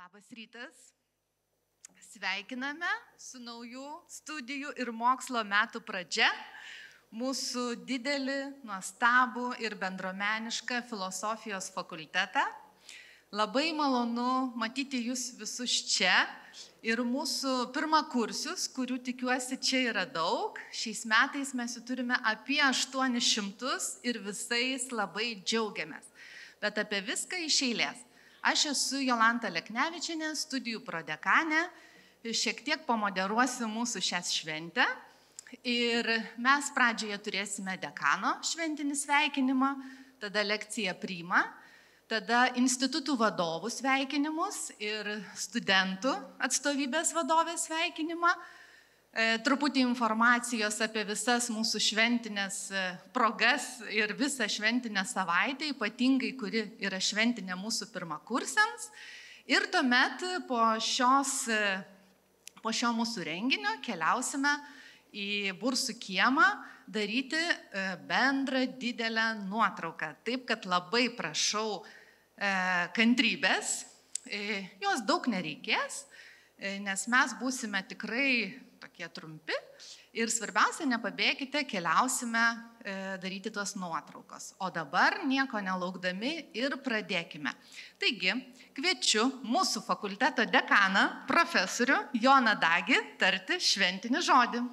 Labas rytas. Sveikiname su naujų studijų ir mokslo metų pradžia mūsų didelį, nuostabų ir bendruomenišką filosofijos fakultetą. Labai malonu matyti jūs visus čia ir mūsų pirmakursius, kurių tikiuosi čia yra daug. Šiais metais mes jų turime apie 800 ir visais labai džiaugiamės. Bet apie viską iš eilės. Aš esu Jolanta Leknevičienė, studijų prodekanė, šiek tiek pamoderuosiu mūsų šią šventę ir mes pradžioje turėsime dekano šventinį sveikinimą, tada lekciją priima, tada institutų vadovų sveikinimus ir studentų atstovybės vadovės sveikinimą, truputį informacijos apie visas mūsų šventinės progas ir visą šventinę savaitę, ypatingai kuri yra šventinė mūsų pirmakursiams. Ir tuomet po šio mūsų renginio keliausime į Bursų kiemą daryti bendrą didelę nuotrauką. Taip, kad labai prašau kantrybės, jos daug nereikės, nes mes būsime tikrai tokie trumpi ir svarbiausia, nepabėkite, keliausime daryti tos nuotraukos. O dabar nieko nelaukdami ir pradėkime. Taigi, kviečiu mūsų fakulteto dekaną, profesorių Joną Dagį, tarti šventinį žodį.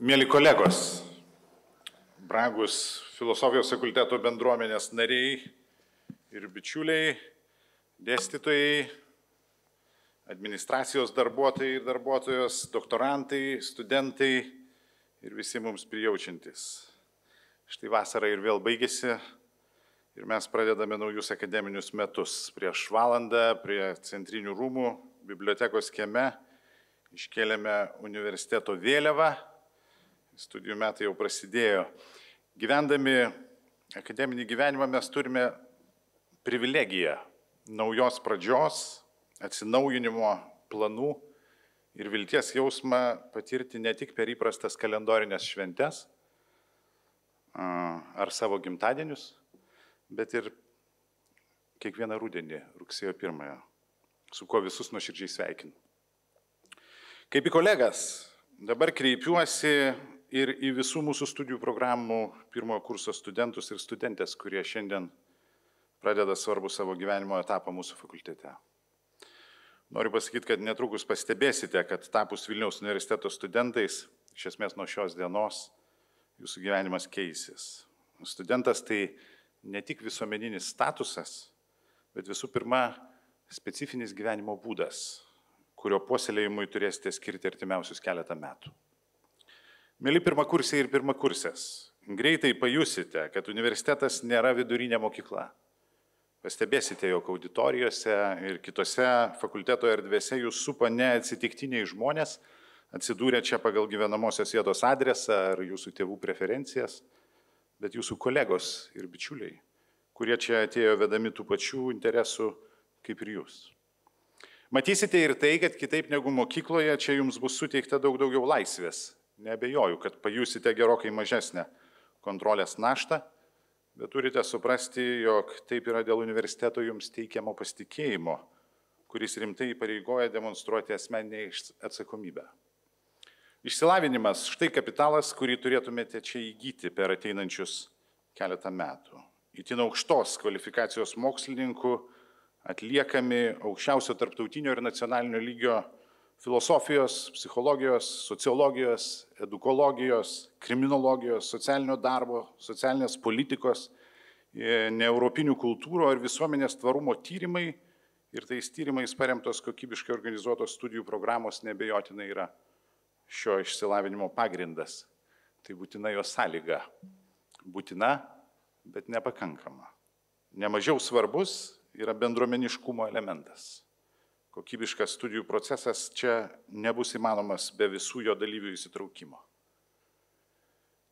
Mėly kolegos, brangus filosofijos fakulteto bendruomenės nariai ir bičiuliai, dėstytojai, administracijos darbuotojai ir darbuotojos, doktorantai, studentai ir visi mums prijaučiantis. Štai vasara ir vėl baigėsi ir mes pradedame naujus akademinius metus. Prieš valandą prie Centrinių rūmų bibliotekos kieme iškėlėme universiteto vėliavą. Studijų metai jau prasidėjo. Gyvendami akademinį gyvenimą mes turime privilegiją naujos pradžios, atsinaujinimo planų ir vilties jausmą patirti ne tik per įprastas kalendorinės šventes ar savo gimtadienius, bet ir kiekvieną rudenį, rugsėjo 1, su kuo visus nuoširdžiai sveikinu. Kaip į kolegas, dabar kreipiuosi ir į visų mūsų studijų programų pirmojo kurso studentus ir studentės, kurie šiandien pradeda svarbų savo gyvenimo etapą mūsų fakultete. Noriu pasakyti, kad netrukus pastebėsite, kad tapus Vilniaus universiteto studentais, iš esmės nuo šios dienos, jūsų gyvenimas keisis. Studentas tai ne tik visuomeninis statusas, bet visų pirma specifinis gyvenimo būdas, kurio puoselėjimui turėsite skirti artimiausius keletą metų. Mėly pirmakursiai ir pirmakursės, greitai pajusite, kad universitetas nėra vidurinė mokykla. Pastebėsite, jog auditorijose ir kitose fakulteto erdvėse jūs supa ne atsitiktiniai žmonės, atsidūrę čia pagal gyvenamosios vietos adresą ar jūsų tėvų preferencijas, bet jūsų kolegos ir bičiuliai, kurie čia atėjo vedami tų pačių interesų kaip ir jūs. Matysite ir tai, kad kitaip negu mokykloje čia jums bus suteikta daug daugiau laisvės. Neabejoju, kad pajusite gerokai mažesnę kontrolės naštą, bet turite suprasti, jog taip yra dėl universiteto jums teikiamo pasitikėjimo, kuris rimtai įpareigoja demonstruoti asmeninę atsakomybę. Išsilavinimas – štai kapitalas, kurį turėtumėte čia įgyti per ateinančius keletą metų. Itin aukštos kvalifikacijos mokslininkų atliekami aukščiausio tarptautinio ir nacionalinio lygio filosofijos, psichologijos, sociologijos, edukologijos, kriminologijos, socialinio darbo, socialinės politikos, neeuropinių kultūrų ir visuomenės tvarumo tyrimai ir tais tyrimais paremtos kokybiškai organizuotos studijų programos neabejotinai yra šio išsilavinimo pagrindas. Tai būtina jo sąlyga. Būtina, bet nepakankama. Nemažiau svarbus yra bendruomeniškumo elementas. Kokybiškas studijų procesas čia nebus įmanomas be visų jo dalyvių įsitraukimo.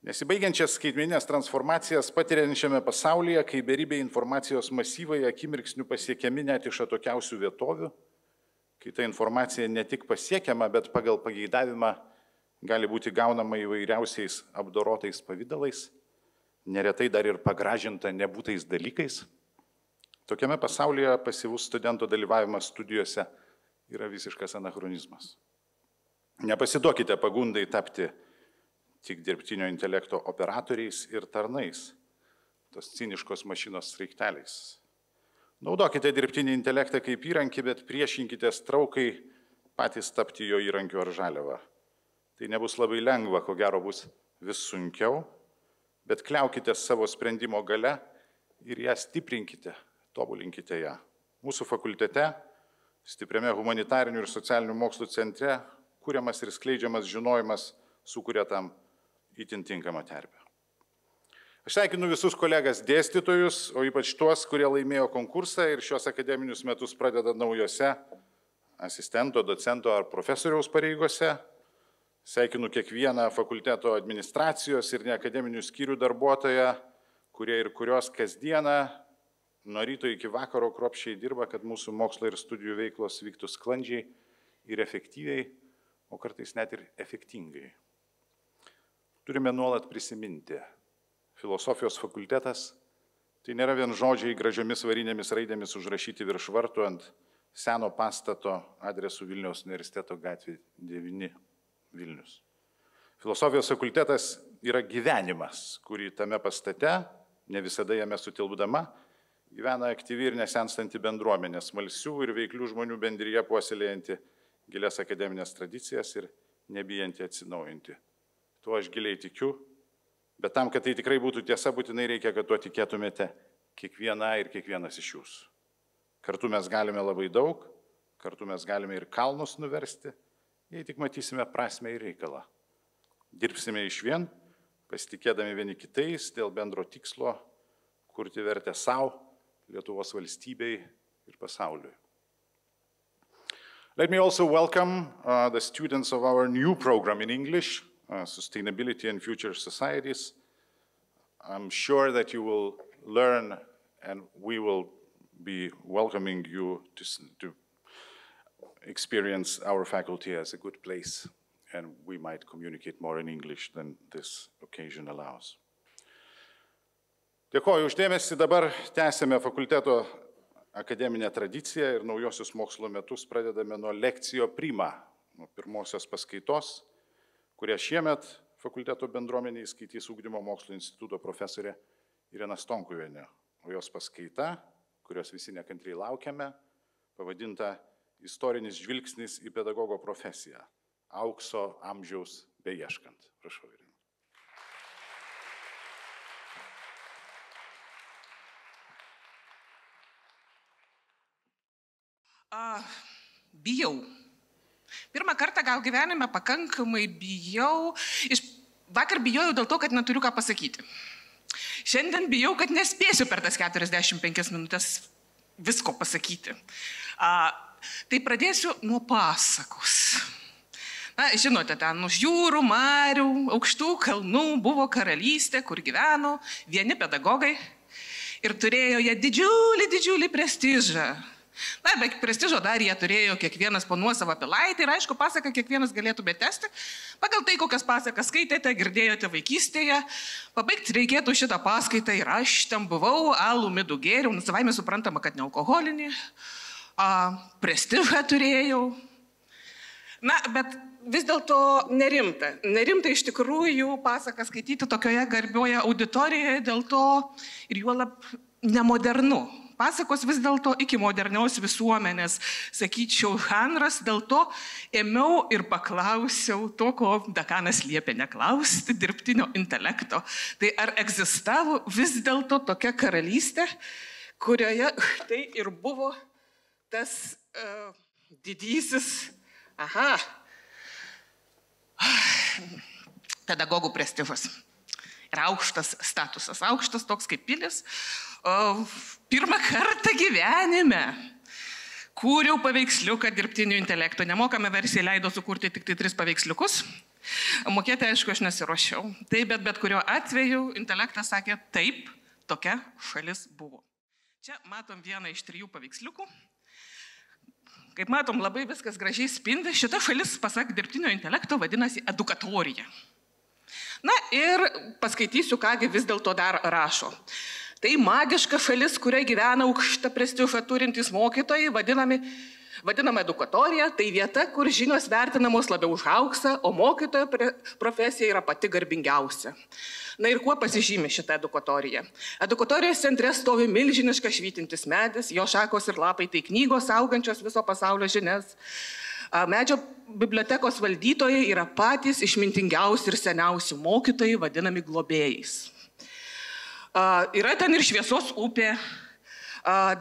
Nesibaigiančias skaitmeninės transformacijas patiriančiame pasaulyje, kai beribiai informacijos masyvai akimirksniu pasiekiami net iš atokiausių vietovių, turime suprasti, jog tai yra būtina. Nesibaigiančias skaitmeninės transformacijas patiriančiame pasaulyje, kai beribiai informacijos masyvai akimirksniu pasiekiami net iš atokiausių vietovių, turime suprasti, jog tai yra būtina. kai ta informacija ne tik pasiekiama, bet pagal pageidavimą gali būti gaunama įvairiausiais apdorotais pavydalais, neretai dar ir pagražinta nebūtais dalykais. Tokiame pasaulyje pasyvus studento dalyvavimas studijose yra visiškas anachronizmas. Nepasiduokite pagundai tapti tik dirbtinio intelekto operatoriais ir tarnais, tos ciniškos mašinos sraigteliais. Naudokite dirbtinį intelektą kaip įrankį, bet priešinkitės traukai patys tapti jo įrankiu ar žaliava. Tai nebus labai lengva, ko gero bus vis sunkiau, bet kliaukite savo sprendimo gale ir ją stiprinkite, tobulinkite ją. Mūsų fakultete, stipriame humanitarinių ir socialinių mokslų centre, kuriamas ir skleidžiamas žinojimas sukuria tam itin tinkamą terpę. Aš sveikinu visus kolegas dėstytojus, o ypač tuos, kurie laimėjo konkursą ir šios akademinius metus pradeda naujose asistento, docento ar profesoriaus pareigose. Sveikinu kiekvieną fakulteto administracijos ir neakademinių skyrių darbuotoją, kurie ir kurios kasdieną nuo ryto iki vakaro kruopščiai dirba, kad mūsų mokslo ir studijų veiklos vyktų sklandžiai ir efektyviai, o kartais net ir efektingai. Turime nuolat prisiminti, filosofijos fakultetas tai nėra vien žodžiai gražiomis varinėmis raidėmis užrašyti virš vartų ant seno pastato adresu Vilniaus universiteto gatvė 9 Vilnius. Filosofijos fakultetas yra gyvenimas, kurį tame pastate, ne visada jame sutilpdama, gyvena aktyvi ir nesenstanti bendruomenė, smalsių ir veiklių žmonių bendryje puoselėjanti gilias akademinės tradicijas ir nebijanti atsinaujinti. Tuo aš giliai tikiu, bet tam, kad tai tikrai būtų tiesa, būtinai reikia, kad tuo tikėtumėte kiekviena ir kiekvienas iš jūsų. Kartu mes galime labai daug, kartu mes galime ir kalnus nuversti, jei tik matysime prasmę ir reikalą. Dirbsime išvien, pasitikėdami vieni kitais dėl bendro tikslo, kurti vertę savo, Lietuvos valstybei ir pasauliui. Let me also welcome the students of our new program in English, Sustainability and Future Societies. I'm sure that you will learn and we will be welcoming you to experience our faculty as a good place, and we might communicate more in English than this occasion allows. Dėkoju uždėmesį, dabar tęsėme fakulteto akademinę tradiciją ir naujosius mokslo metus pradedame nuo lekcijo prima, nuo pirmosios paskaitos, kurią šiemet fakulteto bendruomeniai skaitys Ugdymo mokslo instituto profesorė Irena Stonkuvienė, o jos paskaita, kurios visi nekantriai laukiame, pavadinta Istorinis žvilgsnis į pedagogo profesiją, aukso amžiaus beieškant. Prašau, Irena. Bijau. Pirmą kartą gal gyvenime pakankamai bijau. Vakar bijojau dėl to, kad neturiu ką pasakyti. Šiandien bijau, kad nespėsiu per tas 45 minutės visko pasakyti. Tai pradėsiu nuo pasakos. Na, žinote, ten už jūrų, marių, aukštų kalnų buvo karalystė, kur gyveno vieni pedagogai ir turėjo jie didžiulį prestižą. Na, bet prestižo dar jie turėjo kiekvienas po nuosavą pilaitį ir aišku, pasaką kiekvienas galėtų betesti. Pagal tai, kokias pasakas skaitėte, girdėjote vaikystėje, pabaigti reikėtų šitą paskaitą ir aš ten buvau, alų midų gėriau, savaime suprantama, kad nealkoholinį, prestižą turėjau. Na, bet vis dėlto nerimta. Nerimta iš tikrųjų pasaką skaityti tokioje garbioje auditorijoje, dėl to ir juolab nemodernu. Pasakos vis dėlto iki modernios visuomenės, sakyčiau, žanras, dėl to ėmiau ir paklausiau to, ko dekanas liepė neklausti, dirbtinio intelekto. Tai ar egzistavo vis dėlto tokia karalystė, kurioje tai ir buvo tas didysis, pedagogų prestižas. Ir aukštas statusas, aukštas toks kaip pilis. Pirmą kartą gyvenime kūriau paveiksliuką dirbtinio intelekto. Nemokame versiją leido sukurti tik tai 3 paveiksliukus. Mokėti, aišku, aš nesiruošiau. Taip, bet kuriuo atveju intelektas sakė, taip, tokia šalis buvo. Čia matom vieną iš 3 paveiksliukų. Kaip matom, labai viskas gražiai spindi. Šita šalis, pasak dirbtinio intelekto, vadinasi edukatorija. Na ir paskaitysiu, kągi vis dėlto dar rašo. Tai magiška šalis, kurioje gyvena aukštą prestižą turintys mokytojai, vadinama edukatorija, tai vieta, kur žinios vertinamos labiau už auksą, o mokytojo profesija yra pati garbingiausia. Na ir kuo pasižymi šitą edukatoriją? Edukatorijos centre stovi milžiniškas švytintis medis, jo šakos ir lapai tai knygos augančios viso pasaulio žinias. Medžio bibliotekos valdytojai yra patys išmintingiausi ir seniausi mokytojai, vadinami globėjais. Yra ten ir šviesos upė,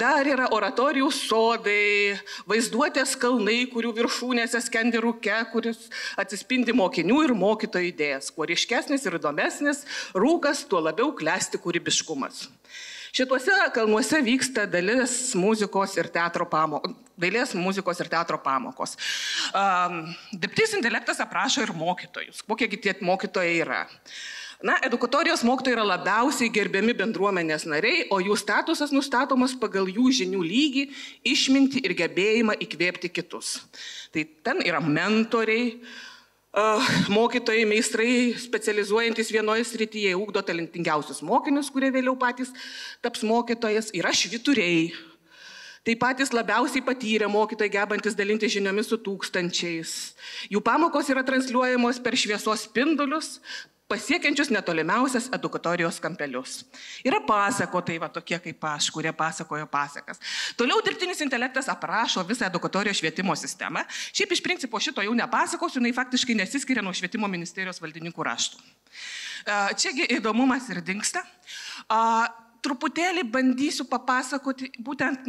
dar yra oratorijų sodai, vaizduotės kalnai, kurių viršūnėse skendi rūke, kuris atsispindi mokinių ir mokytojų idėjas. Kuo ryškesnis ir įdomesnis rūkas, tuo labiau klesti kūrybiškumas. Šituose kalnuose vyksta dailės, muzikos ir teatro pamokos. Dirbtinis intelektas aprašo ir mokytojus. Kokie tie mokytojai yra? Na, edukatorijos mokytojai yra labiausiai gerbiami bendruomenės nariai, o jų statusas nustatomas pagal jų žinių lygį, išmintį ir gebėjimą įkvėpti kitus. Tai ten yra mentoriai, mokytojai, meistrai, specializuojantis vienoje srityje, ugdo talentingiausius mokinius, kurie vėliau patys taps mokytojas, yra švyturiai. Tai patys labiausiai patyrę mokytojai, gebantis dalinti žiniomis su tūkstančiais. Jų pamokos yra transliuojamos per šviesos spindulius, pasiekiančius netolimiausias edukatorijos kampelius. Yra pasakotojai, va tokie kaip aš, kurie pasakojo pasakas. Toliau dirbtinis intelektas aprašo visą edukatorijos švietimo sistemą. Šiaip iš principo šito jau nepasakosiu, jinai faktiškai nesiskiria nuo švietimo ministerijos valdininkų raštų. Čiagi įdomumas ir dingsta. Truputėlį bandysiu papasakoti būtent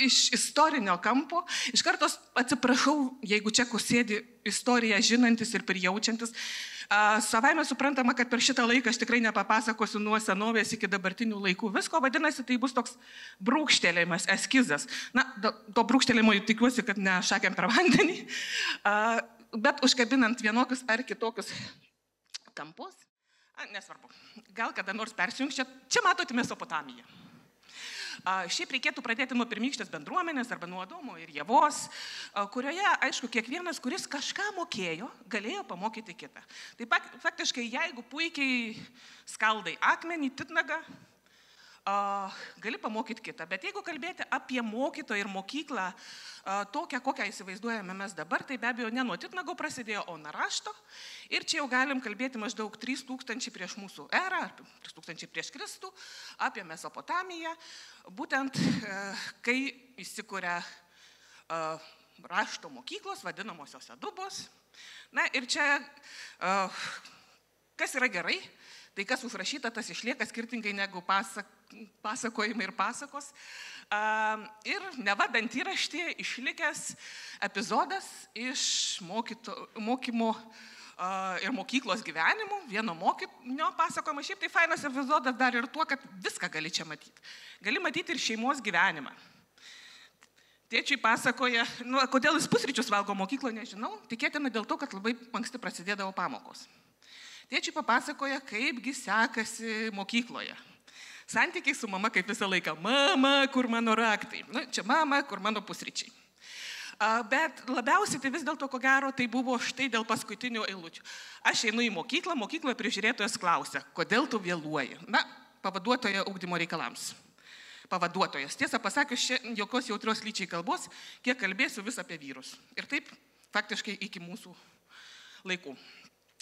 iš istorinio kampo. Iš karto atsiprašau, jeigu čia kur sėdi istoriją žinantis ir prijaučiantis. Savaime suprantama, kad per šitą laiką aš tikrai nepapasakosiu nuo senovės iki dabartinių laikų visko, vadinasi, tai bus toks brūkštelėjimas, eskizas. Na, to brūkštelėjimo tikiuosi, kad ne šakėm per vandenį, bet užkabinant vienokius ar kitokius kampus, nesvarbu, gal kada nors persijungs, čia matote Mesopotamiją. Šiaip reikėtų pradėti nuo pirmykštės bendruomenės arba nuo Adomo ir Ievos, kurioje, aišku, kiekvienas, kuris kažką mokėjo, galėjo pamokyti kitą. Tai faktiškai, jeigu puikiai skaldai akmenį, titnagą, gali pamokyti kitą. Bet jeigu kalbėti apie mokytoją ir mokyklą, tokią, kokią įsivaizduojame mes dabar, tai be abejo ne nuo titnago prasidėjo, o nuo rašto. Ir čia jau galim kalbėti maždaug 3000 prieš mūsų erą, 3000 prieš Kristų, apie Mesopotamiją, būtent kai įsikuria rašto mokyklos, vadinamosios Edubos. Na ir čia, kas yra gerai, tai kas užrašyta, tas išlieka skirtingai negu pasakojimai ir pasakos. Ir nevadant įraštyje išlikęs epizodas iš mokymo ir mokyklos gyvenimų, vieno mokinio pasakojimo. Šiaip tai fainas epizodas dar ir tuo, kad viską gali čia matyti. Gali matyti ir šeimos gyvenimą. Tėčiai pasakoja, kodėl jis pusryčius valgo mokykloje, nežinau, tikėtina dėl to, kad labai anksti prasidėdavo pamokos. Tėčiai papasakoja, kaipgi sekasi mokykloje. Santykiai su mama kaip visą laiką. Mama, kur mano raktai? Čia mama, kur mano pusryčiai. Bet labiausiai tai vis dėlto, ko gero, tai buvo štai dėl paskutinių eilučių. Aš einu į mokyklą, mokykloje prižiūrėtojas klausia, kodėl tu vėluoji? Na, pavaduotoja ugdymo reikalams. Pavaduotojas. Tiesą pasakius, čia jokios jautrios lyčiai kalbos, kiek kalbėsiu vis apie vyrus. Ir taip faktiškai iki mūsų laikų.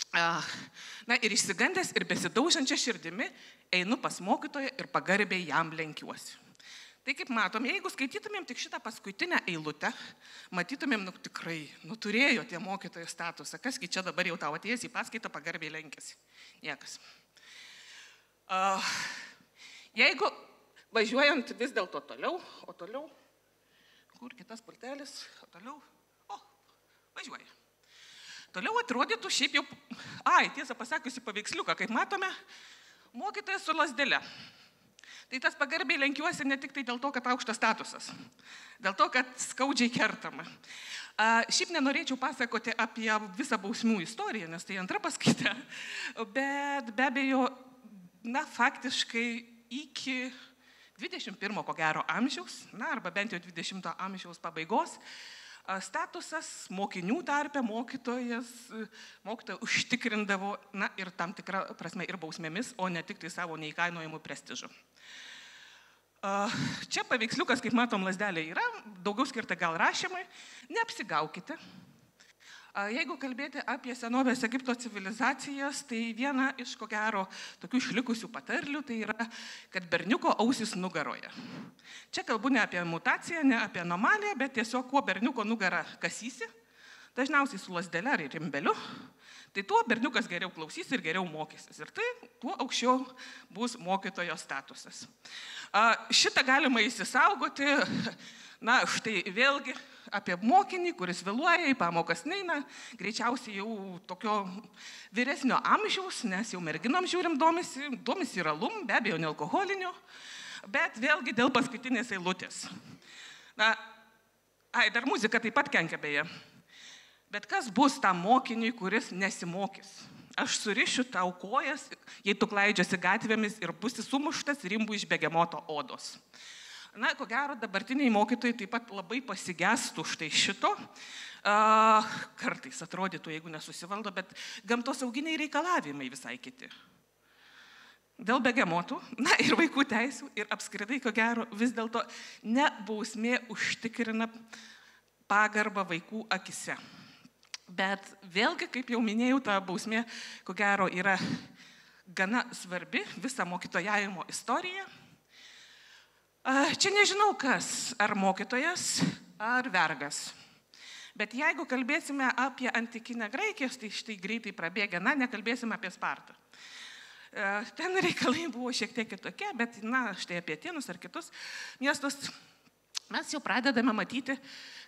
Na ir išsigandęs ir besidaužančia širdimi einu pas mokytoją ir pagarbiai jam lenkiuosi. Tai kaip matom, jeigu skaitytumėm tik šitą paskutinę eilutę, matytumėm, tikrai, turėjo tie mokytojų statusą. Kasgi čia dabar jau tau atėjęs į paskaitą pagarbiai lenkėsi? Niekas. Jeigu važiuojant vis dėlto toliau, o toliau, kur kitas pultelis, o toliau, važiuoja. Toliau atrodytų šiaip jau, tiesą pasakiusi paveiksliuką, kaip matome, mokytojas su lasdele. Tai tas pagarbiai lenkiuosi ne tik tai dėl to, kad aukštas statusas, dėl to, kad skaudžiai kertama. Šiaip nenorėčiau pasakoti apie visą bausmių istoriją, nes tai antra paskaita, bet be abejo, faktiškai iki 21 ko gero amžiaus, arba bent jau 20 amžiaus pabaigos, statusas mokinių tarpe mokytoja užtikrindavo, na ir tam tikrą prasme ir bausmėmis, o ne tik tai savo neįkainojimų prestižu. Čia paveiksliukas, kaip matom, lazdelė yra, daugiau skirta gal rašymai, neapsigaukite. Jeigu kalbėti apie senovės Egipto civilizacijas, tai viena iš ko gero tokių išlikusių patarlių tai yra, kad berniuko ausis nugaroje. Čia kalbu ne apie mutaciją, ne apie anomaliją, bet tiesiog kuo berniuko nugara kasysi, dažniausiai su lazdele ar rimbeliu, tai tuo berniukas geriau klausys ir geriau mokysis. Ir tai tuo aukščiau bus mokytojo statusas. Šitą galima įsisaugoti, na štai vėlgi apie mokinį, kuris vėluoja į pamokas neina, greičiausiai jau tokio vyresnio amžiaus, nes jau merginom žiūrim domisi ir alum, be abejo nealkoholiniu, bet vėlgi dėl paskutinės eilutės. Dar muzika taip pat kenkia beje. Bet kas bus tam mokiniui, kuris nesimokys? Aš surišiu tau kojas, jei tu klaidžiasi gatvėmis ir būsi sumuštas rimbu iš begemoto odos. Na, ko gero, dabartiniai mokytojai taip pat labai pasigestų štai šito. Kartais atrodytų, jeigu nesusivaldo, bet gamtosauginiai reikalavimai visai kiti. Dėl begemotų, na ir vaikų teisių ir apskritai, ko gero, vis dėlto ne bausmė užtikrina pagarbą vaikų akise. Bet vėlgi, kaip jau minėjau, ta bausmė, ko gero, yra gana svarbi visą mokytojavimo istoriją. Čia nežinau kas, ar mokytojas, ar vergas. Bet jeigu kalbėsime apie antikinę Graikiją, tai štai greitai prabėgę, na, nekalbėsime apie Spartą. Ten reikalai buvo šiek tiek kitokie, bet, na, štai apie Atėnus ar kitus miestus mes jau pradedame matyti,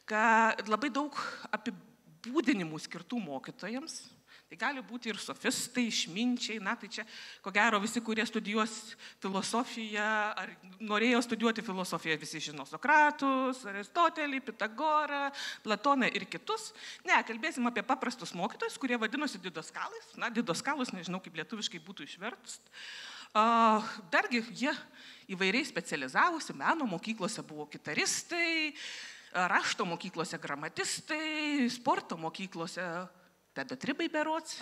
kad labai daug apibūdinimų skirtų mokytojams. Tai gali būti ir sofistai, išminčiai, na tai čia, ko gero, visi, kurie studijuos filosofiją, ar norėjo studijuoti filosofiją, visi žino Sokratus, Aristotelį, Pitagorą, Platoną ir kitus. Ne, kalbėsim apie paprastus mokytojus, kurie vadinosi didoskalais. Na, didoskalus, nežinau, kaip lietuviškai būtų išverst. Dargi jie įvairiai specializavosi, meno mokyklose buvo gitaristai, rašto mokyklose gramatistai, sporto mokyklose pedatribai berods,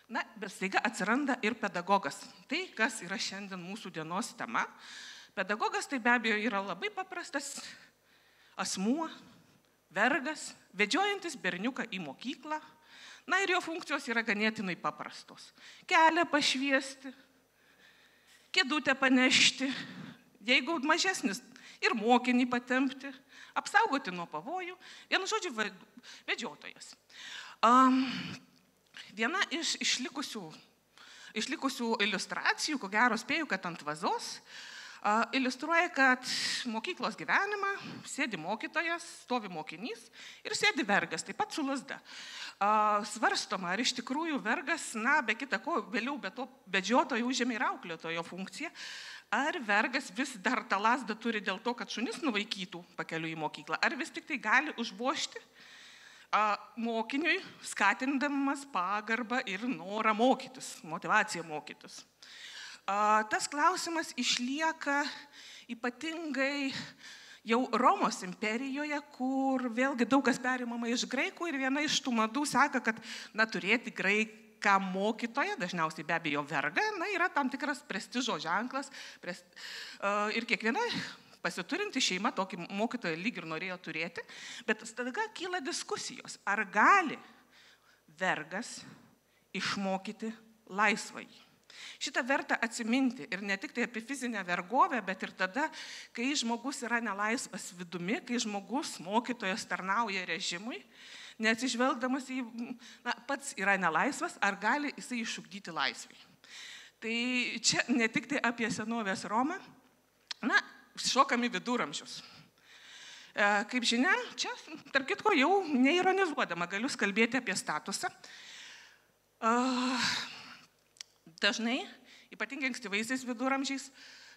na, bet staiga atsiranda ir pedagogas. Tai, kas yra šiandien mūsų dienos tema. Pedagogas tai be abejo yra labai paprastas asmuo, vergas, vedžiojantis berniuką į mokyklą. Na ir jo funkcijos yra ganėtinai paprastos. Kelią pašviesti, kėdutę panešti, jeigu mažesnis, ir mokinį patempti, apsaugoti nuo pavojų. Vienu žodžiu, vedžiotojas. Viena iš išlikusių iliustracijų, ko gero spėju, kad ant vazos, iliustruoja, kad mokyklos gyvenimą sėdi mokytojas, stovi mokinys ir sėdi vergas, taip pat su lazda. Svarstoma, ar iš tikrųjų vergas, na, be kita ko, vėliau be to vedžiotojo užėmė ir auklėtojo funkciją, ar vergas vis dar tą lazdą turi dėl to, kad šunis nuvaikytų pakeliui į mokyklą, ar vis tik tai gali užvožti mokiniui, skatindamas pagarbą ir norą mokytis, motivaciją mokytis. Tas klausimas išlieka ypatingai jau Romos imperijoje, kur vėlgi daug kas perimama iš graikų ir viena iš tų madų sako, kad na, turėti graiką mokytoją, dažniausiai be abejo vergą, na, yra tam tikras prestižo ženklas ir kiekviena pasiturinti šeima tokį mokytoją lyg ir norėjo turėti, bet tada kyla diskusijos, ar gali vergas išmokyti laisvąjį. Šitą verta atsiminti ir ne tik tai apie fizinę vergovę, bet ir tada, kai žmogus yra nelaisvas vidumi, kai žmogus, mokytojas tarnauja režimui, neatsižvelgdamas į, na, pats yra nelaisvas, ar gali jisai išugdyti laisvį. Tai čia ne tik tai apie senovės Romą, na, šokam į viduramžius. Kaip žinia, čia, tarp kitko, jau neironizuodama galiu kalbėti apie statusą. Dažnai, ypatingai ankstyvaisiais viduramžiais,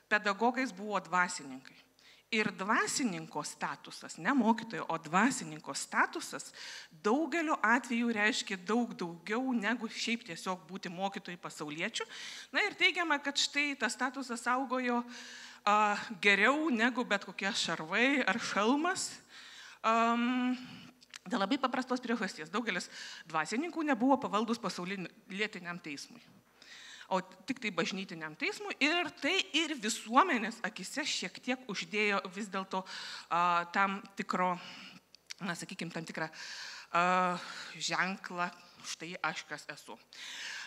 pedagogais buvo dvasininkai. Ir dvasininko statusas, ne mokytojo, o dvasininko statusas daugeliu atveju reiškia daug daugiau negu šiaip tiesiog būti mokytojai pasauliečių. Na ir teigiama, kad štai tas statusas saugojo geriau negu bet kokie šarvai ar šalmas. Dėl labai paprastos priežasties. Daugelis dvasininkų nebuvo pavaldus pasaulietiniam teismui, o tik tai bažnytiniam teismui, ir tai ir visuomenės akise šiek tiek uždėjo vis dėlto tam tikro, na, sakykime, tam tikrą ženklą, štai aš kas esu.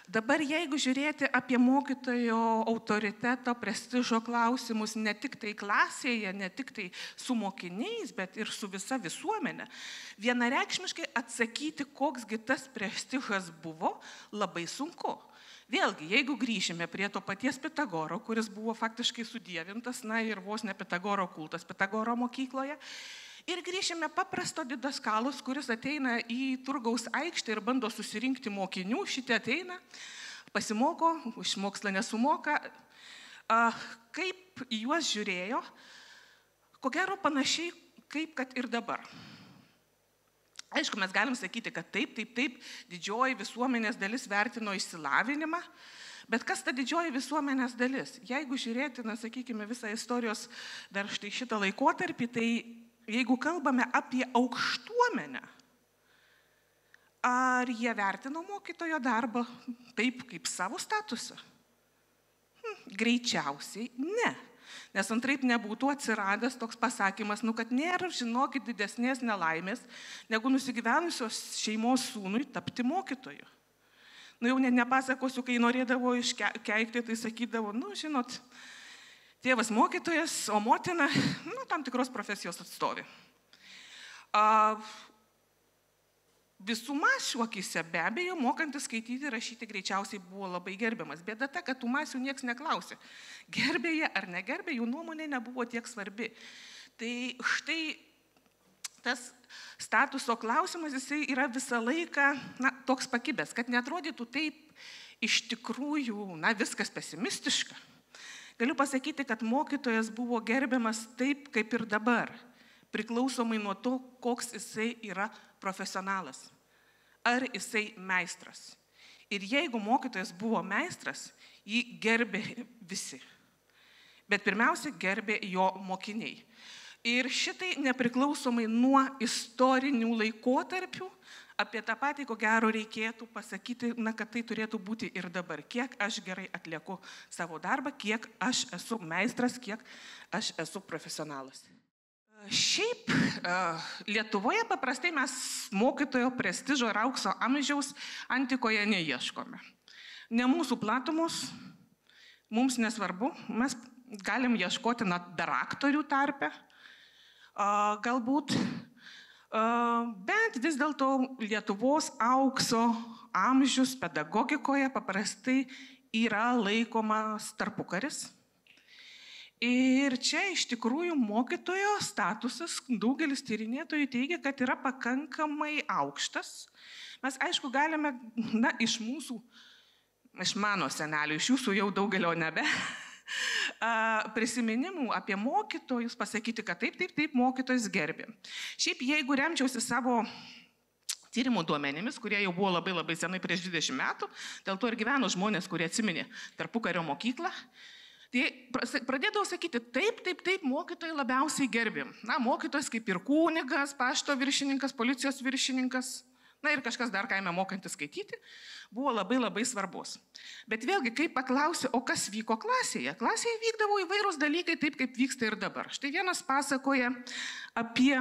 Dabar jeigu žiūrėti apie mokytojo autoriteto, prestižo klausimus ne tik tai klasėje, ne tik tai su mokiniais, bet ir su visa visuomenė, vienareikšmiškai atsakyti, koksgi tas prestižas buvo, labai sunku. Vėlgi, jeigu grįžime prie to paties Pitagoro, kuris buvo faktiškai sudievintas, na ir vos ne Pitagoro kultas Pitagoro mokykloje, ir grįžime paprasto didaskalos, kuris ateina į turgaus aikštę ir bando susirinkti mokinių, šitie ateina, pasimoko, už mokslą nesumoka. Kaip į juos žiūrėjo, ko gero panašiai, kaip kad ir dabar. Aišku, mes galim sakyti, kad taip, didžioji visuomenės dalis vertino išsilavinimą, bet kas ta didžioji visuomenės dalis? Jeigu žiūrėti, na, sakykime, visą istorijos dar štai šitą laikotarpį, tai jeigu kalbame apie aukštuomenę, ar jie vertino mokytojo darbą taip, kaip savo statusą? Greičiausiai ne. Nes antraip nebūtų atsiradęs toks pasakymas, kad nėra, žinokit, didesnės nelaimės, negu nusigyvenusios šeimos sūnui tapti mokytoju. Jau nepasakosiu, kai norėdavo iškeikti, tai sakydavo, žinot, tėvas mokytojas, o motina, tam tikros profesijos atstovė. Visų masių akyse be abejo, mokantis skaityti ir rašyti greičiausiai buvo labai gerbiamas. Bėda ta, kad tų masių nieks neklausė. Gerbė jie ar negerbė, jų nuomonė nebuvo tiek svarbi. Tai štai tas statuso klausimas, jisai yra visą laiką toks pakibęs, kad neatrodytų taip iš tikrųjų, viskas pesimistiška. Galiu pasakyti, kad mokytojas buvo gerbiamas taip, kaip ir dabar, priklausomai nuo to, koks jisai yra profesionalas. Ar jisai meistras. Ir jeigu mokytojas buvo meistras, jį gerbė visi. Bet pirmiausia, gerbė jo mokiniai. Ir šitai nepriklausomai nuo istorinių laikotarpių, apie tą patį, ko gero, reikėtų pasakyti, kad tai turėtų būti ir dabar. Kiek aš gerai atlieku savo darbą, kiek aš esu meistras, kiek aš esu profesionalas. Šiaip Lietuvoje paprastai mes mokytojo prestižo ir aukso amžiaus antikoje neieškome. Ne mūsų platumos, mums nesvarbu, mes galim ieškoti daraktorių tarpe, galbūt, bet vis dėlto Lietuvos aukso amžius pedagogikoje paprastai yra laikomas tarpukaris. Ir čia iš tikrųjų mokytojo statusas, daugelis tyrinėtojų teigia, kad yra pakankamai aukštas. Mes aišku galime, iš mano senelių, iš jūsų jau daugelio nebe, prisiminimų apie mokytojus pasakyti, kad taip, mokytojus gerbė. Šiaip jeigu remčiausi savo tyrimų duomenimis, kurie jau buvo labai labai senai prieš 20 metų, dėl to ir gyveno žmonės, kurie atsiminė tarpukario mokyklą, tai pradėdavau sakyti, taip, mokytojai labiausiai gerbėm. Mokytojas kaip ir kunigas, pašto viršininkas, policijos viršininkas, ir kažkas dar kaime mokantis skaityti, buvo labai labai svarbus. Bet vėlgi, kai paklausė, o kas vyko klasėje? Klasėje vykdavo įvairūs dalykai taip, kaip vyksta ir dabar. Štai vienas pasakoja apie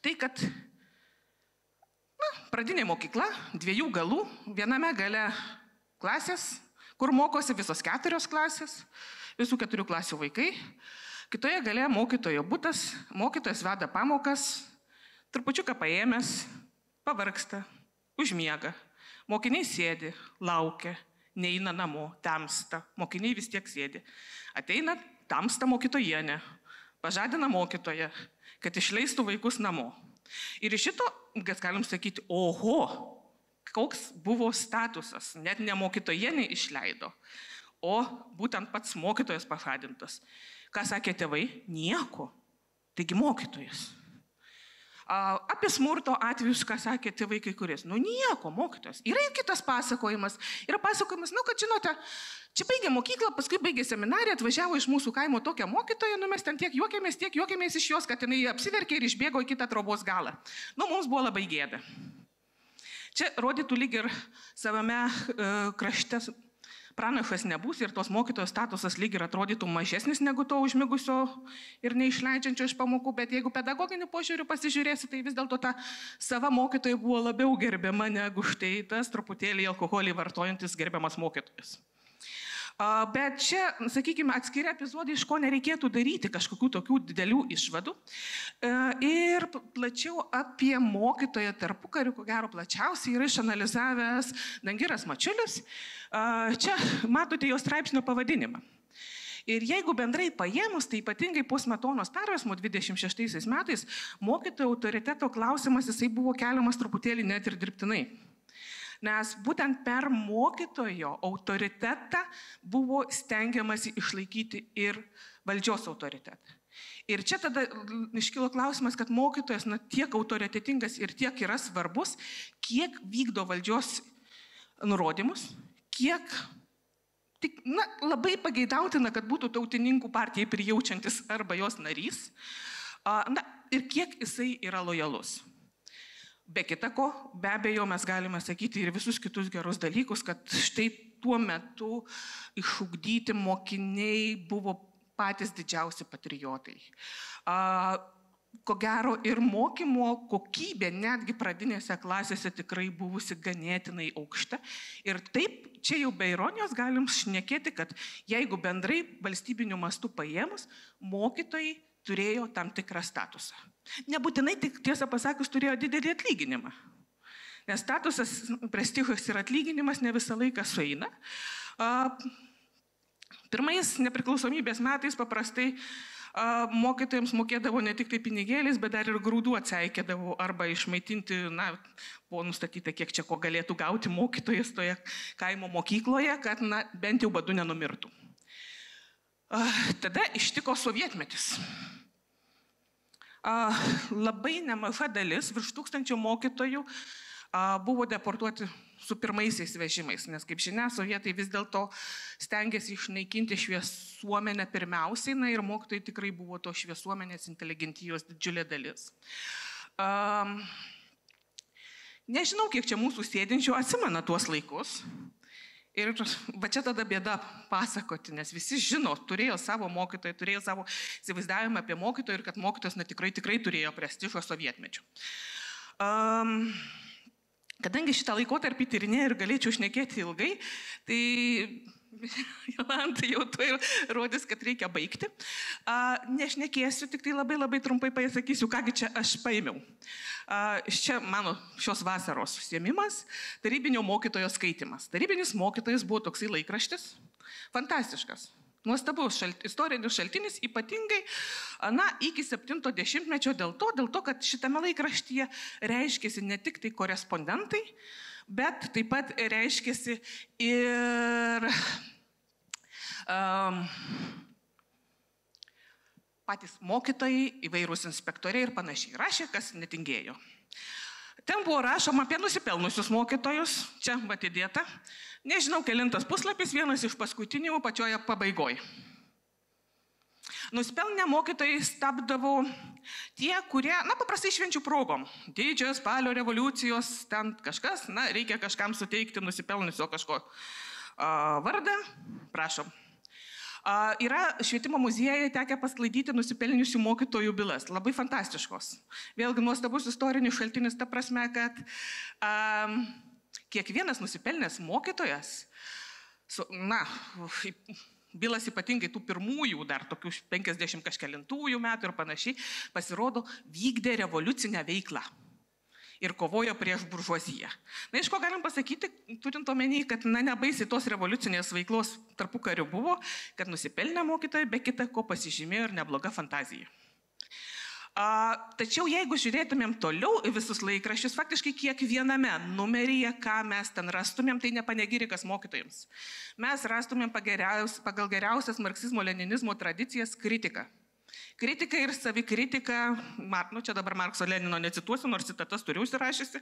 tai, kad pradinė mokykla, 2 galų, viename gale klasės, kur mokosi visos 4 klasės, visų 4 klasių vaikai. Kitoje gale mokytojo butas, mokytojas veda pamokas, trupučiuką paėmęs, pavargsta, užmiega. Mokiniai sėdi, laukia, neina namo, tamsta, mokiniai vis tiek sėdi. Ateina tamsta mokytojienė, pažadina mokytoją, kad išleistų vaikus namo. Ir iš šito, galim sakyti, oho, koks buvo statusas, net ne mokytojienė išleido, o būtent pats mokytojas pažadintas. Ką sakė tėvai? Nieko. Taigi mokytojas. Apie smurto atvejus, ką sakė tėvai kai kuris. Nu nieko, mokytojas. Yra ir kitas pasakojimas. Yra pasakojimas, kad žinote, čia baigė mokyklą, paskui baigė seminariją, atvažiavo iš mūsų kaimo tokią mokytoją, mes ten tiek juokėmės iš jos, kad jinai apsiverkė ir išbėgo į kitą trobos galą. Mums buvo labai gėda. Čia rodytų lyg ir savame krašte pranašas nebus ir tos mokytojos statusas lyg ir atrodytų mažesnis negu to užmigusio ir neišleidžiančio iš pamokų, bet jeigu pedagoginiu požiūriu pasižiūrėsi, tai vis dėlto ta sava mokytoja buvo labiau gerbiama negu štai tas truputėlį alkoholį vartojantis gerbiamas mokytojas. Bet čia, sakykime, atskiri epizodai, iš ko nereikėtų daryti kažkokių tokių didelių išvadų. Ir plačiau apie mokytoją tarpukariu, ko gero plačiausiai yra išanalizavęs Dangiras Mačiulis. Čia matote jo straipsnio pavadinimą. Ir jeigu bendrai paėmus, tai ypatingai po Smetonos perversmo 26 metais mokytojo autoriteto klausimas jisai buvo keliamas truputėlį net ir dirbtinai. Nes būtent per mokytojo autoritetą buvo stengiamasi išlaikyti ir valdžios autoritetą. Ir čia tada iškilo klausimas, kad mokytojas tiek autoritetingas ir tiek yra svarbus, kiek vykdo valdžios nurodymus, kiek labai pageidautina, kad būtų tautininkų partijai prijaučiantis arba jos narys, ir kiek jisai yra lojalus. Be kita ko, be abejo, mes galime sakyti ir visus kitus gerus dalykus, kad štai tuo metu išugdyti mokiniai buvo patys didžiausi patriotai. Ko gero ir mokymo kokybė netgi pradinėse klasėse tikrai buvusi ganėtinai aukšta. Ir taip, čia jau be ironijos galim šnekėti, kad jeigu bendrai valstybiniu mastu paėmus, mokytojai turėjo tam tikrą statusą. Nebūtinai, tik tiesą pasakius, turėjo didelį atlyginimą. Nes statusas, prestižas ir atlyginimas ne visą laiką sueina. Pirmais nepriklausomybės metais paprastai mokytojams mokėdavo ne tik tai pinigėlis, bet dar ir grūdų atseikėdavo arba išmaitinti, buvo nustatyta, kiek čia ko galėtų gauti mokytojas toje kaimo mokykloje, kad bent jau badu nenumirtų. Tada ištiko sovietmetis. Labai nemaža dalis, virš 1000 mokytojų buvo deportuoti su pirmaisiais vežimais, nes kaip žinia, sovietai vis dėlto stengiasi išnaikinti šviesuomenę pirmiausiai, ir mokytojai tikrai buvo to šviesuomenės inteligentijos didžiulė dalis. Nežinau, kiek čia mūsų sėdinčių atsimena tuos laikus. Ir va čia tada bėda pasakoti, nes visi žino, turėjo savo mokytoją, turėjo savo įsivaizdavimą apie mokytoją ir kad mokytojas tikrai turėjo prestižo sovietmečių. Kadangi šitą laikotarpį tyrinėjau ir galėčiau šnekėti ilgai, tai Jolanta jau to rodys, kad reikia baigti. Nešnekėsiu, tik tai labai trumpai pasakysiu, kągi čia aš paėmiau. Čia mano šios vasaros užsiėmimas – tarybinio mokytojo skaitimas. Tarybinis mokytojas buvo toksai laikraštis, fantastiškas. Nuostabus istorinis šaltinis, ypatingai iki 70-mečio dėl to, kad šitame laikraštyje reiškėsi ne tik tai korespondentai, bet taip pat reiškėsi ir patys mokytojai, įvairūs inspektoriai ir panašiai. Rašė, kas netingėjo. Ten buvo rašoma apie nusipelnusius mokytojus, čia atidėta. Nežinau, kelintas puslapis, vienas iš paskutinių pačioje pabaigoje. Nusipelnę mokytojai tapdavo tie, kurie, paprastai švenčių progom. Didžiojo spalio revoliucijos, ten kažkas, reikia kažkam suteikti nusipelnusio kažko vardą. Prašom. Yra švietimo muziejuje tekę pasklaidyti nusipelniusių mokytojų bylas. Labai fantastiškos. Vėlgi nuostabus istorinis šaltinis, ta prasme, kad kiekvienas nusipelnęs mokytojas, bylas ypatingai tų pirmųjų, dar tokių 50 kažkelintųjų metų ir panašiai, pasirodo, vykdė revoliucinę veiklą ir kovojo prieš buržuaziją. Iš ko galim pasakyti, turint omeny, kad nebaisiai tos revoliucinės veiklos tarpukariu buvo, kad nusipelnę mokytojai be kita ko pasižymėjo ir nebloga fantazija. Tačiau jeigu žiūrėtumėm toliau į visus laikraščius, faktiškai kiekviename numeryje, ką mes ten rastumėm, tai ne panegirikas mokytojams. Mes rastumėm pagal geriausias marksizmo-leninizmo tradicijas kritiką. Kritika ir savikritika, čia dabar Markso Lenino necituosiu, nors citatas turiu užsirašysi,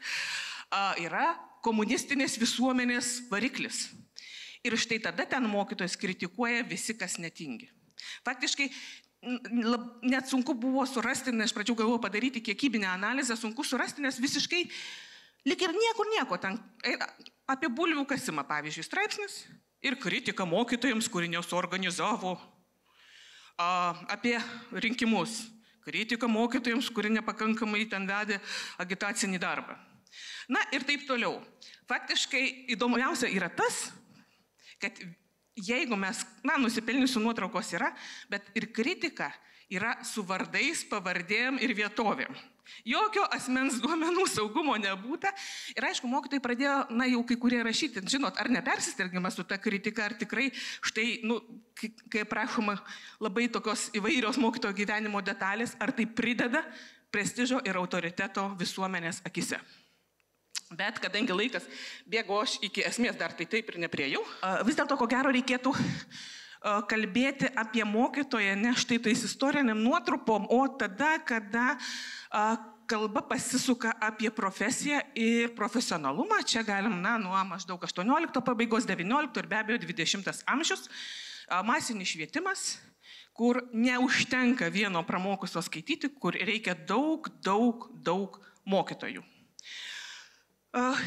yra komunistinės visuomenės variklis. Ir štai tada ten mokytojas kritikuoja visi, kas netingi. Faktiškai net sunku buvo surasti, nes iš pradžių galvojau padaryti kiekybinę analizę, sunku surasti, nes visiškai lyg ir nieko ten apie bulvių kasimą, pavyzdžiui, straipsnis ir kritika mokytojams, kurie nesuorganizavo, apie rinkimus, kritika mokytojams, kurie nepakankamai ten vedė agitacinį darbą. Na ir taip toliau. Faktiškai įdomiausia yra tas, kad jeigu mes, nusipelniusių nuotraukos yra, bet ir kritika yra su vardais, pavardėm ir vietovėm. Jokio asmens duomenų saugumo nebūta. Ir aišku, mokytojai pradėjo, jau kai kurie rašyti, žinot, ar nepersistergimas su ta kritika, ar tikrai štai, kai prašoma labai tokios įvairios mokytojo gyvenimo detalės, ar tai prideda prestižo ir autoriteto visuomenės akise. Bet kadangi laikas bėgo, aš iki esmės dar tai taip ir nepriejau, vis dėlto ko gero reikėtų kalbėti apie mokytoją ne štai tais istoriniam nuotrupom, o tada, kada kalba pasisuka apie profesiją ir profesionalumą. Čia galim, nuo maždaug 18 pabaigos, 19 ir be abejo 20 amžius, masinis švietimas, kur neužtenka vieno pramokusio skaityti, kur reikia daug mokytojų.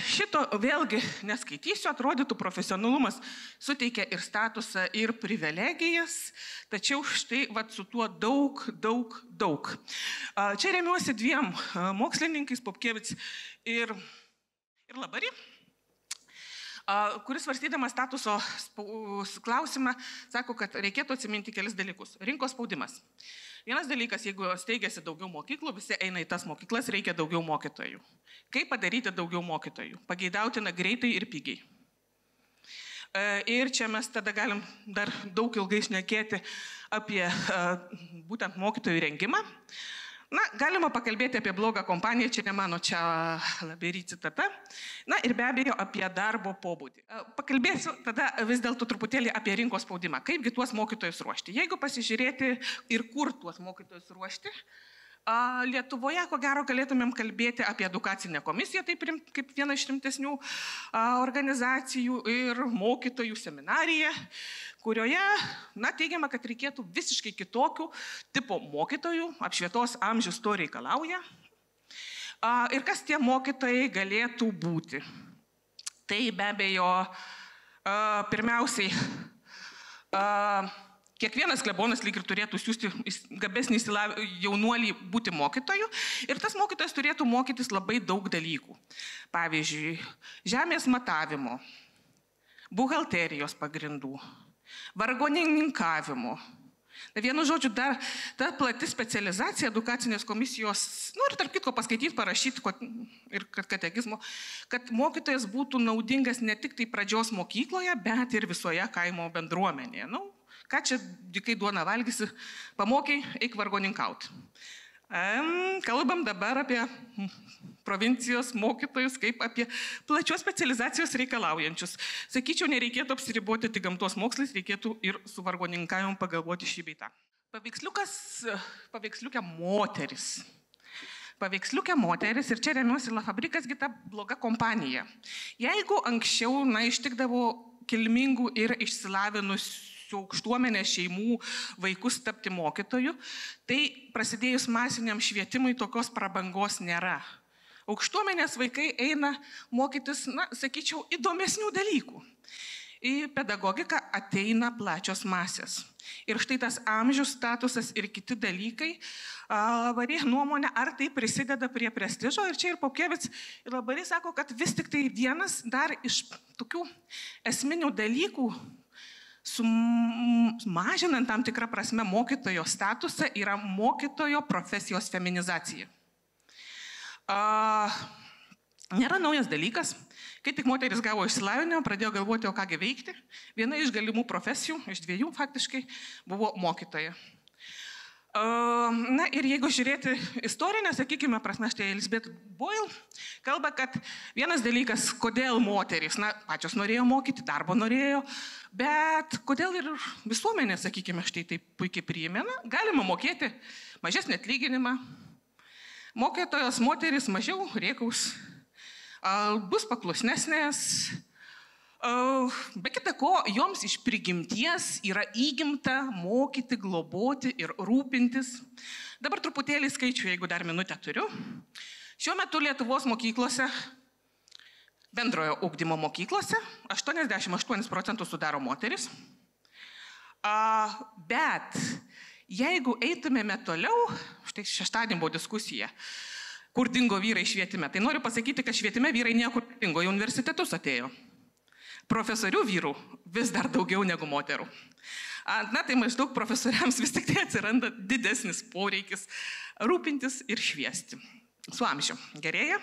Šito vėlgi neskaitysiu, atrodytų profesionalumas suteikia ir statusą, ir privilegijas, tačiau štai su tuo daug. Čia remiuosi dviem mokslininkais, Popkevič ir Labari, kuris svarstydamas statuso klausimą sako, kad reikėtų atsiminti kelis dalykus. Rinkos spaudimas. Vienas dalykas, jeigu steigiasi daugiau mokyklų, visi eina į tas mokyklas, reikia daugiau mokytojų. Kaip padaryti daugiau mokytojų? Pageidautina greitai ir pigiai. Ir čia mes tada galim dar daug ilgai šnekėti apie būtent mokytojų rengimą. Galima pakalbėti apie blogą kompaniją, čia ne mano, čia Labari citata. Ir be abejo apie darbo pobūdį. Pakalbėsiu tada vis dėlto truputėlį apie rinkos spaudimą. Kaipgi tuos mokytojus ruošti? Jeigu pasižiūrėti ir kur tuos mokytojus ruošti, Lietuvoje, ko gero, galėtumėm kalbėti apie edukacinę komisiją, taip kaip viena iš rimtesnių organizacijų, ir mokytojų seminariją, kurioje, teigiama, kad reikėtų visiškai kitokių tipo mokytojų, apšvietos amžius to reikalauja. Ir kas tie mokytojai galėtų būti? Tai be abejo, pirmiausiai, kiekvienas klebonas lyg ir turėtų siūsti gabesnį jaunuolį būti mokytoju, ir tas mokytojas turėtų mokytis labai daug dalykų. Pavyzdžiui, žemės matavimo, buhalterijos pagrindų, vargonininkavimo. Vienu žodžiu, dar ta plati specializacija edukacinės komisijos, ir tarp kitko paskaityti, parašyti ir katekizmo, kad mokytojas būtų naudingas ne tik tai pradžios mokykloje, bet ir visoje kaimo bendruomenėje. Ką čia dikai duoną valgysi, pamokai, eik vargoninkauti. Kalbam dabar apie provincijos mokytojus, kaip apie plačios specializacijos reikalaujančius. Sakyčiau, nereikėtų apsiriboti tik gamtos mokslais, reikėtų ir su vargoninkavimu pagalvoti šį bei tą. Paveiksliukė moteris. Paveiksliukė moteris, ir čia remiuosi Labari, kasgi ta bloga kompanija. Jeigu anksčiau, ištikdavo kilmingų ir išsilavinusių aukštuomenės šeimų vaikus tapti mokytoju, tai prasidėjus masiniam švietimui tokios prabangos nėra. Aukštuomenės vaikai eina mokytis, sakyčiau, įdomesnių dalykų. Į pedagogiką ateina plačios masės. Ir štai tas amžius, statusas ir kiti dalykai, Labari nuomonė, ar tai prisideda prie prestižo. Ir čia ir Popkevič ir Labari sako, kad vis tik tai vienas dar iš tokių esminių dalykų, sumažinant tam tikrą prasme mokytojo statusą, yra mokytojo profesijos feminizacija. Nėra naujas dalykas. Kai tik moteris gavo išsilavinimą, pradėjo galvoti, o kągi veikti. Viena iš galimų profesijų, iš dviejų faktiškai, buvo mokytoja. Na ir jeigu žiūrėti istorinę, sakykime, prasme, štai Elizabeth Boyle kalba, kad vienas dalykas, kodėl moterys, pačios norėjo mokyti, darbo norėjo, bet kodėl ir visuomenė, sakykime, štai taip puikiai priėmė, galima mokėti mažesnį atlyginimą, mokytojos moterys mažiau rėkaus, bus paklusnesnės. Be kita ko, joms iš prigimties yra įgimta mokyti, globoti ir rūpintis. Dabar truputėlį skaičių, jeigu dar minutę turiu. Šiuo metu Lietuvos mokyklose, bendrojo ugdymo mokyklose, 88% sudaro moteris. Bet jeigu eitumėme toliau, štai šeštadienį buvo diskusija, kur dingo vyrai švietime, tai noriu pasakyti, kad švietime vyrai niekur dingo, į universitetus atėjo. Profesorių vyrų vis dar daugiau negu moterų. Tai maždaug profesoriams vis tik tai atsiranda didesnis poreikis rūpintis ir šviesti. Su amžiu gerėja.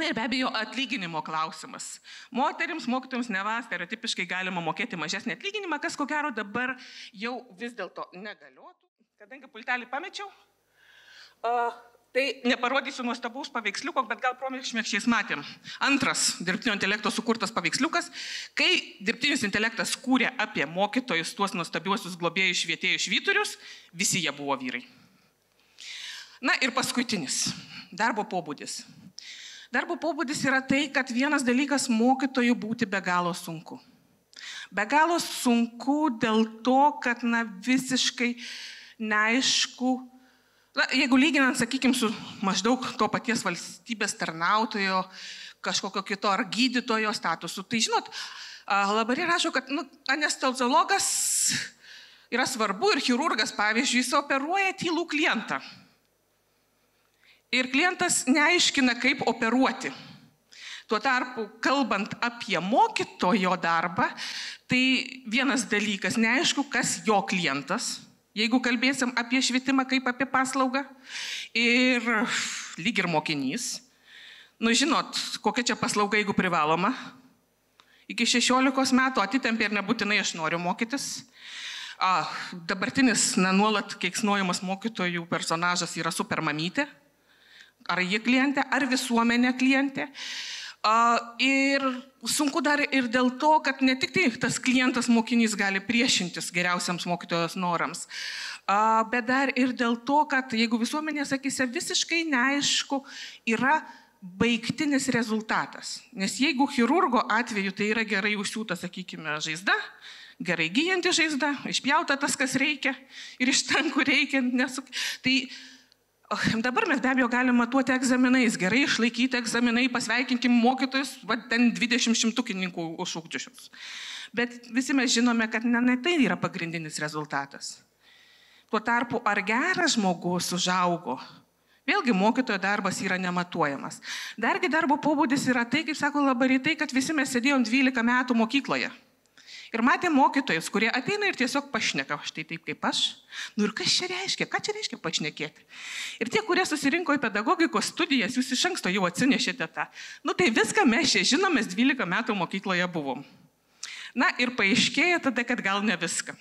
Ir be abejo atlyginimo klausimas. Moterims, mokytojams neva stereotipiškai galima mokėti mažesnį atlyginimą, kas ko gero dabar jau vis dėlto negaliotų. Kadangi pultelį pamečiau, tai neparodysiu nuostabaus paveiksliuko, bet gal promėkšmėkščiais matėm. Antras dirbtinio intelekto sukurtas paveiksliukas, kai dirbtinis intelektas kūrė apie mokytojus, tuos nuostabiuosius globėjus, švietėjus, švyturius, visi jie buvo vyrai. Na ir paskutinis, darbo pobūdis. Darbo pobūdis yra tai, kad vienas dalykas mokytojų būti be galo sunku. Be galo sunku dėl to, kad visiškai neaišku, jeigu lyginant, sakykime, su maždaug to paties valstybės tarnautojo, kažkokio kito ar gydytojo statusu, tai žinot, labai rašo, kad anesteziologas yra svarbu ir chirurgas, pavyzdžiui, jis operuoja tylų klientą. Ir klientas neaiškina, kaip operuoti. Tuo tarpu, kalbant apie mokytojo darbą, tai vienas dalykas, neaišku, kas jo klientas. Jeigu kalbėsim apie švietimą kaip apie paslaugą ir lyg ir mokinys, žinot, kokia čia paslauga, jeigu privaloma, iki 16 metų atitempė ir nebūtinai aš noriu mokytis. Dabartinis nuolat keiksnojamas mokytojų personažas yra supermamytė, ar ji klientė, ar visuomenė klientė. Ir sunku dar ir dėl to, kad ne tik tai tas klientas mokinys gali priešintis geriausiams mokytojos norams, bet dar ir dėl to, kad jeigu visuomenė, sakysi, visiškai neaišku yra baigtinis rezultatas. Nes jeigu chirurgo atveju tai yra gerai užsiūta, sakykime, žaizda, gerai gyjanti žaizda, išpjauta tas, kas reikia ir iš ten, kur reikia, tai dabar mes be abejo galime matuoti egzaminais, gerai išlaikyti egzaminai, pasveikinkim mokytojus, ten 20 šimtukininkų užšūkdžiušius. Bet visi mes žinome, kad ne tai yra pagrindinis rezultatas. Tuo tarpu, ar geras žmogus užaugo, vėlgi mokytojo darbas yra nematuojamas. Dargi darbo pobūdis yra tai, kaip sako labai tai, kad visi mes sėdėjom 12 metų mokykloje. Ir matėm mokytojus, kurie ateina ir tiesiog pašneka, štai taip kaip aš. Ir kas čia reiškia? Ką čia reiškia pašnekėti? Ir tie, kurie susirinko į pedagogikos studijas, jūs iš anksto jau atsinešėte tą. Tai viską mes čia žinom, mes 12 metų mokykloje buvom. Ir paaiškėja tada, kad gal ne viską.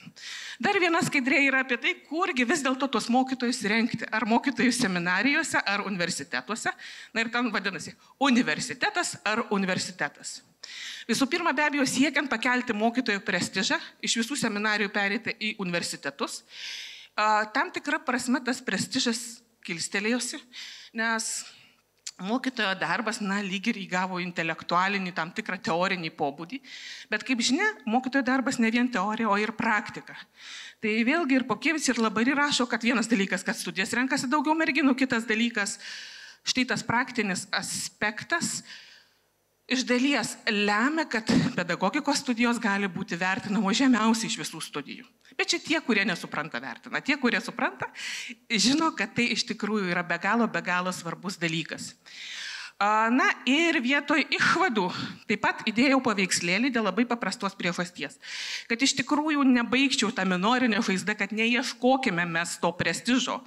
Dar viena skaidrė yra apie tai, kurgi vis dėlto tuos mokytojus rengti. Ar mokytojų seminarijose, ar universitetuose. Ir ten vadinasi universitetas ar universitetas. Visų pirma, be abejo, siekiant pakelti mokytojų prestižą, iš visų seminarijų pereiti į universitetus, tam tikra prasme tas prestižas kilstelėjosi, nes mokytojo darbas, lyg ir įgavo intelektualinį, tam tikrą teorinį pobūdį, bet kaip žinia, mokytojo darbas ne vien teorija, o ir praktika. Tai vėlgi ir Pokievič ir labai rašo, kad vienas dalykas, kad studijas renkasi daugiau merginų, kitas dalykas, štai tas praktinis aspektas, iš dalies lemia, kad pedagogikos studijos gali būti vertinamos žemiausiai iš visų studijų. Bet čia tie, kurie nesupranta, vertina. Tie, kurie supranta, žino, kad tai iš tikrųjų yra be galo svarbus dalykas. Ir vietoj išvadų taip pat įdėjau paveikslėlį dėl labai paprastos priežasties. Kad iš tikrųjų nebaigčiau tą minorinę žaizdą, kad neieškokime mes to prestižo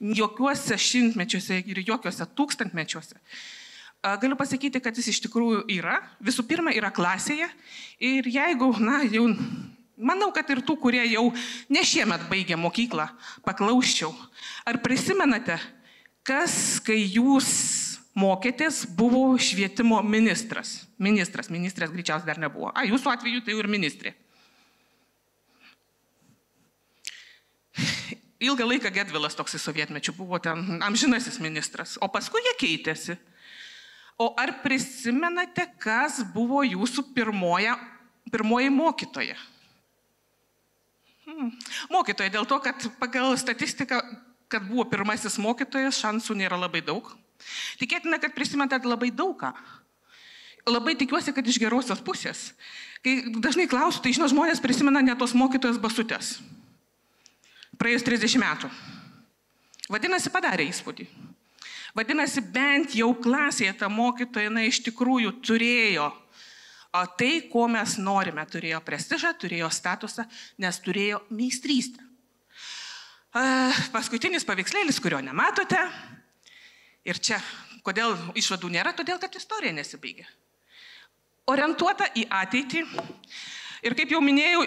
jokiuose šimtmečiuose ir jokiuose tūkstantmečiuose. Galiu pasakyti, kad jis iš tikrųjų yra. Visų pirma, yra klasėje. Ir jeigu, jau Manau, kad ir tų, kurie jau ne šiemet baigė mokyklą, paklausčiau. Ar prisimenate, kas, kai jūs mokėtės, buvo švietimo ministras? Ministras greičiausiai dar nebuvo. Jūsų atveju tai jau ir ministrė. Ilgą laiką Gedvilas toksai sovietmečių buvo ten amžinasis ministras, o paskui jie keitėsi. O ar prisimenate, kas buvo jūsų pirmoji mokytoja? Mokytoja dėl to, kad pagal statistiką, kad buvo pirmasis mokytojas, šansų nėra labai daug. Tikėtina, kad prisimenate labai daugą. Labai tikiuosi, kad iš gerosios pusės. Kai dažnai klausiu, tai žinot, žmonės prisimena ne tos mokytojos basutės. Praėjus 30 metų. Vadinasi, padarė įspūdį. Vadinasi, bent jau klasėje ta mokytoja iš tikrųjų turėjo tai, ko mes norime. Turėjo prestižą, turėjo statusą, nes turėjo meistrystę. Paskutinis paveikslėlis, kurio nematote. Ir čia, kodėl išvadų nėra, todėl, kad istorija nesibaigia. Orientuota į ateitį. Ir kaip jau minėjau,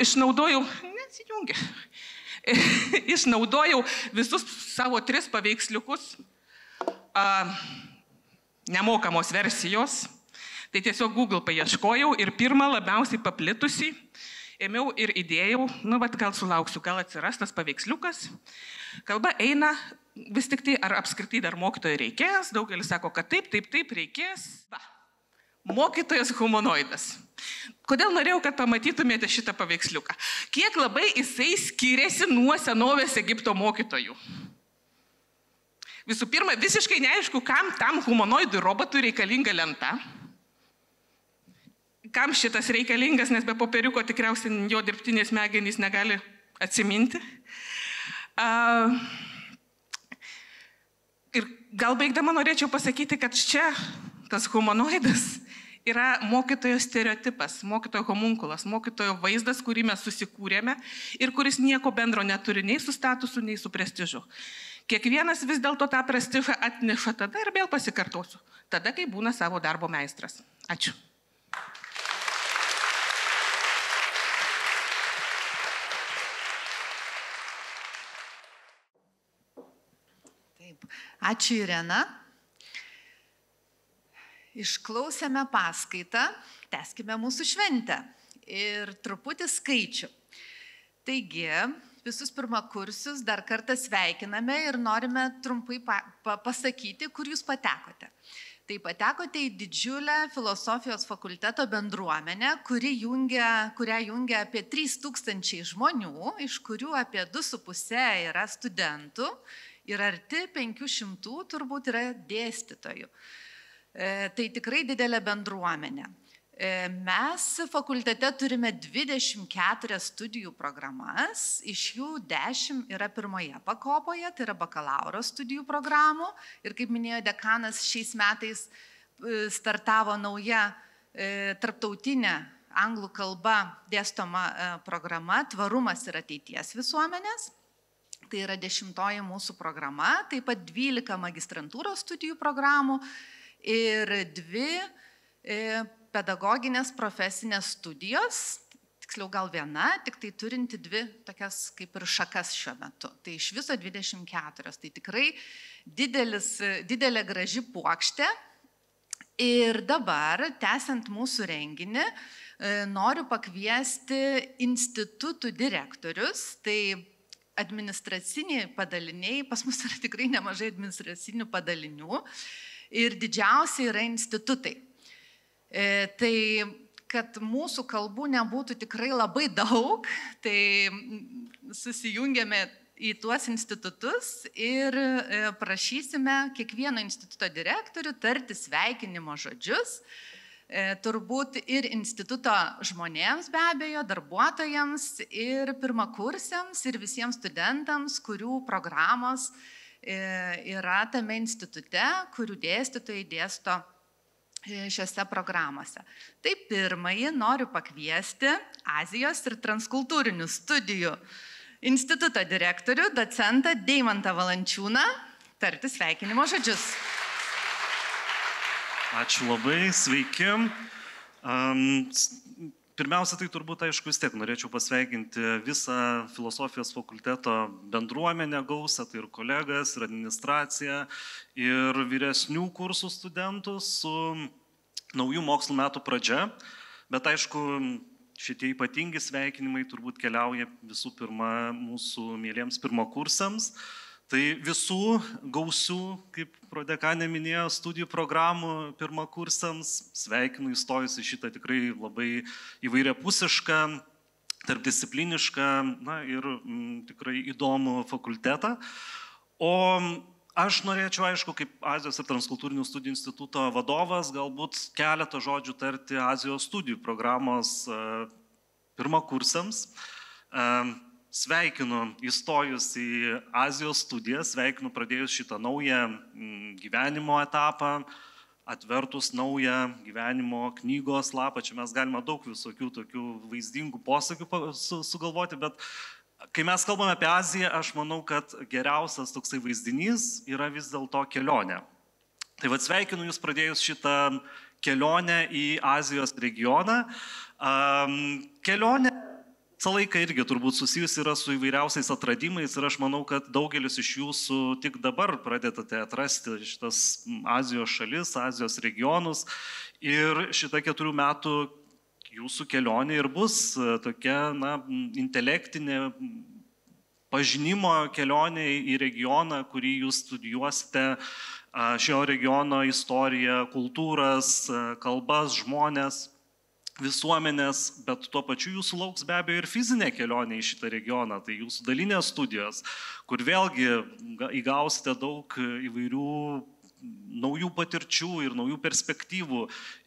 išnaudojau visus savo 3 paveiksliukus nemokamos versijos. Tai tiesiog Google paieškojau ir pirmą labiausiai paplitusį ėmiau ir įdėjau, gal sulauksiu, gal atsiras tas paveiksliukas. Kalba eina vis tik tai, ar apskritai dar mokytojo reikės. Daugelis sako, kad taip reikės. Mokytojas humanoidas. Kodėl norėjau, kad pamatytumėte šitą paveiksliuką? Kiek labai jisai skiriasi nuo senovės Egipto mokytojų? Visų pirma, visiškai neaišku, kam tam humanoidui robotui reikalinga lenta. Kam šitas reikalingas, nes be popieriuko tikriausiai jo dirbtinės smegenys negali atsiminti. Ir gal baigdama norėčiau pasakyti, kad čia tas humanoidas yra mokytojo stereotipas, mokytojo homunkulas, mokytojo vaizdas, kurį mes susikūrėme ir kuris nieko bendro neturi nei su statusu, nei su prestižu. Kiekvienas vis dėlto tą prestižą atneša tada ir vėl pasikartosiu. Tada, kai būna savo darbo meistras. Ačiū. Taip. Ačiū, Irena. Išklausėme paskaitą, tęskime mūsų šventę ir truputį skaičių. Taigi, visus pirmakursius dar kartą sveikiname ir norime trumpai pasakyti, kur jūs patekote. Tai patekote į didžiulę filosofijos fakulteto bendruomenę, kurią jungia apie 3000 žmonių, iš kurių apie 2,5 yra studentų ir arti 500 turbūt yra dėstytojų. Tai tikrai didelė bendruomenė. Mes fakultete turime 24 studijų programas, iš jų 10 yra pirmoje pakopoje, tai yra bakalauro studijų programų. Ir kaip minėjo dekanas, šiais metais startavo nauja tarptautinė anglų kalba dėstoma programa Tvarumas ir ateities visuomenės. Tai yra 10 mūsų programa, taip pat 12 magistrantūros studijų programų ir 2 pedagoginės profesinės studijos, tiksliau gal viena, tik tai turinti 2 tokias kaip ir šakas šiuo metu. Tai iš viso 24. Tai tikrai didelė graži puokštė. Ir dabar, tęsiant mūsų renginį, noriu pakviesti institutų direktorius. Tai administraciniai padaliniai, pas mus yra tikrai nemažai administracinių padalinių. Ir didžiausiai yra institutai. Tai, kad mūsų kalbų nebūtų tikrai labai daug, tai susijungėme į tuos institutus ir prašysime kiekvieno instituto direktorių tarti sveikinimo žodžius. Turbūt ir instituto žmonėms be abejo, darbuotojams, ir pirmakursiams, ir visiems studentams, kurių programos yra tame institute, kurių dėstytojai dėsto šiose programuose. Tai pirmąjį noriu pakviesti Azijos ir transkultūrinių studijų instituto direktorių, docentą Deimantą Valančiūną, tarti sveikinimo žodžius. Ačiū labai, sveiki. Pirmiausia, tai turbūt, aišku, vis tiek norėčiau pasveikinti visą filosofijos fakulteto bendruomenę gausą, tai ir kolegas, ir administraciją, ir vyresnių kursų studentus su naujų mokslo metų pradžia. Bet aišku, šitie ypatingi sveikinimai turbūt keliauja visų pirma mūsų mėlyms pirmakursams. Tai visų gausių, kaip prodekanė minėjo, studijų programų pirmakursams sveikinu įstojus į šitą tikrai labai įvairiapusišką, tarpdisciplinišką ir tikrai įdomų fakultetą. O aš norėčiau, aišku, kaip Azijos ir transkultūrinių studijų instituto vadovas, galbūt keletą žodžių tarti Azijos studijų programos pirmakursams. Sveikinu įstojus į Azijos studijas, sveikinu pradėjus šitą naują gyvenimo etapą, atvertus naują gyvenimo knygos lapą. Čia mes galime daug visokių tokių vaizdingų posakių sugalvoti, bet kai mes kalbame apie Aziją, aš manau, kad geriausias toksai vaizdinys yra vis dėlto kelionė. Tai vad sveikinu jūs pradėjus šitą kelionę į Azijos regioną. Kelionė visą laiką irgi turbūt susijus yra su įvairiausiais atradimais ir aš manau, kad daugelis iš jūsų tik dabar pradedate atrasti šitas Azijos šalis, Azijos regionus ir šita 4 metų jūsų kelionė ir bus tokia intelektinė pažinimo kelionė į regioną, kurį jūs studijuosite, šio regiono istoriją, kultūras, kalbas, žmonės, visuomenės, bet tuo pačiu jūsų lauks be abejo ir fizinė kelionė į šitą regioną, tai jūsų dalinės studijos, kur vėlgi įgausite daug įvairių naujų patirčių ir naujų perspektyvų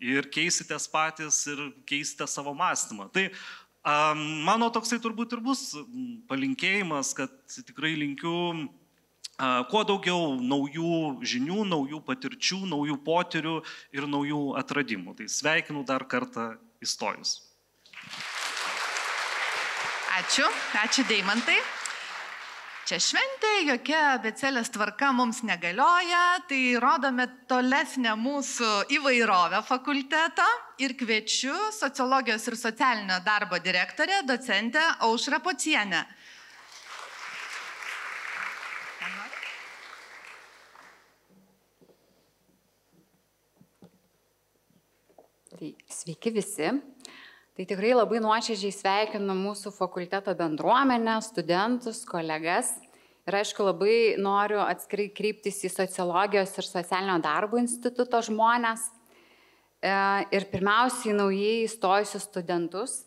ir keisitės patys ir keisite savo mąstymą. Tai mano toksai turbūt ir bus palinkėjimas, kad tikrai linkiu kuo daugiau naujų žinių, naujų patirčių, naujų potyrių ir naujų atradimų. Tai sveikinu dar kartą įstojus. Ačiū Deimantai. Čia šventė, jokia abėcėlės tvarka mums negalioja, tai rodome tolesnę mūsų įvairovę fakulteto ir kviečiu sociologijos ir socialinio darbo direktorę, docentę Aušrą Pocienę. Tai sveiki visi. Tai tikrai labai nuoširdžiai sveikinu mūsų fakulteto bendruomenę, studentus, kolegas. Ir aišku, labai noriu atskirai kreiptis į sociologijos ir socialinio darbo instituto žmonės. Ir pirmiausiai naujai įstojusius studentus.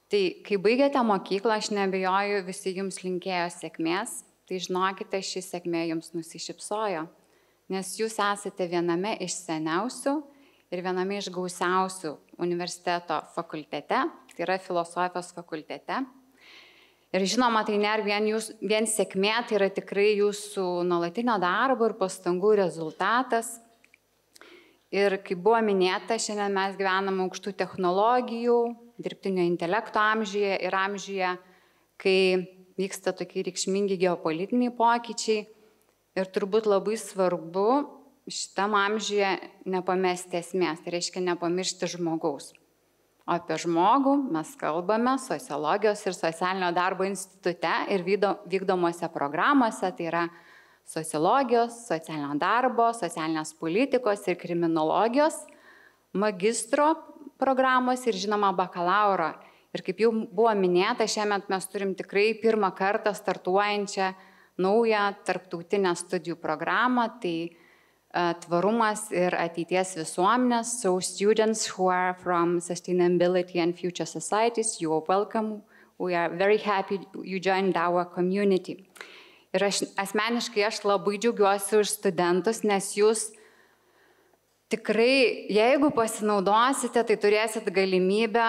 Tai kai baigėte mokyklą, aš neabejoju, visi jums linkėjo sėkmės. Tai žinokite, ši sėkmė jums nusišypsojo. Nes jūs esate viename iš seniausių ir viename iš gausiausių universiteto fakultete, tai yra filosofijos fakultete. Ir žinoma, tai nėra vien sėkmė, tai yra tikrai jūsų nuolatinio darbo ir pastangų rezultatas. Ir kaip buvo minėta, šiandien mes gyvename aukštų technologijų, dirbtinio intelekto amžiuje ir amžiuje, kai vyksta tokie reikšmingi geopolitiniai pokyčiai. Ir turbūt labai svarbu šitam amžiuje nepamesti esmės, tai reiškia nepamiršti žmogaus. O apie žmogų mes kalbame sociologijos ir socialinio darbo institute ir vykdomose programuose, tai yra sociologijos, socialinio darbo, socialinės politikos ir kriminologijos, magistro programos ir žinoma bakalauro. Ir kaip jau buvo minėta, šiemet mes turim tikrai pirmą kartą startuojančią naują tarptautinę studijų programą, tai tvarumas ir ateities visuomenės. So students who are from sustainability and future societies, you are welcome. We are very happy you joined our community. Ir asmeniškai aš labai džiaugiuosi už studentus, nes jūs tikrai, jeigu pasinaudosite, tai turėsit galimybę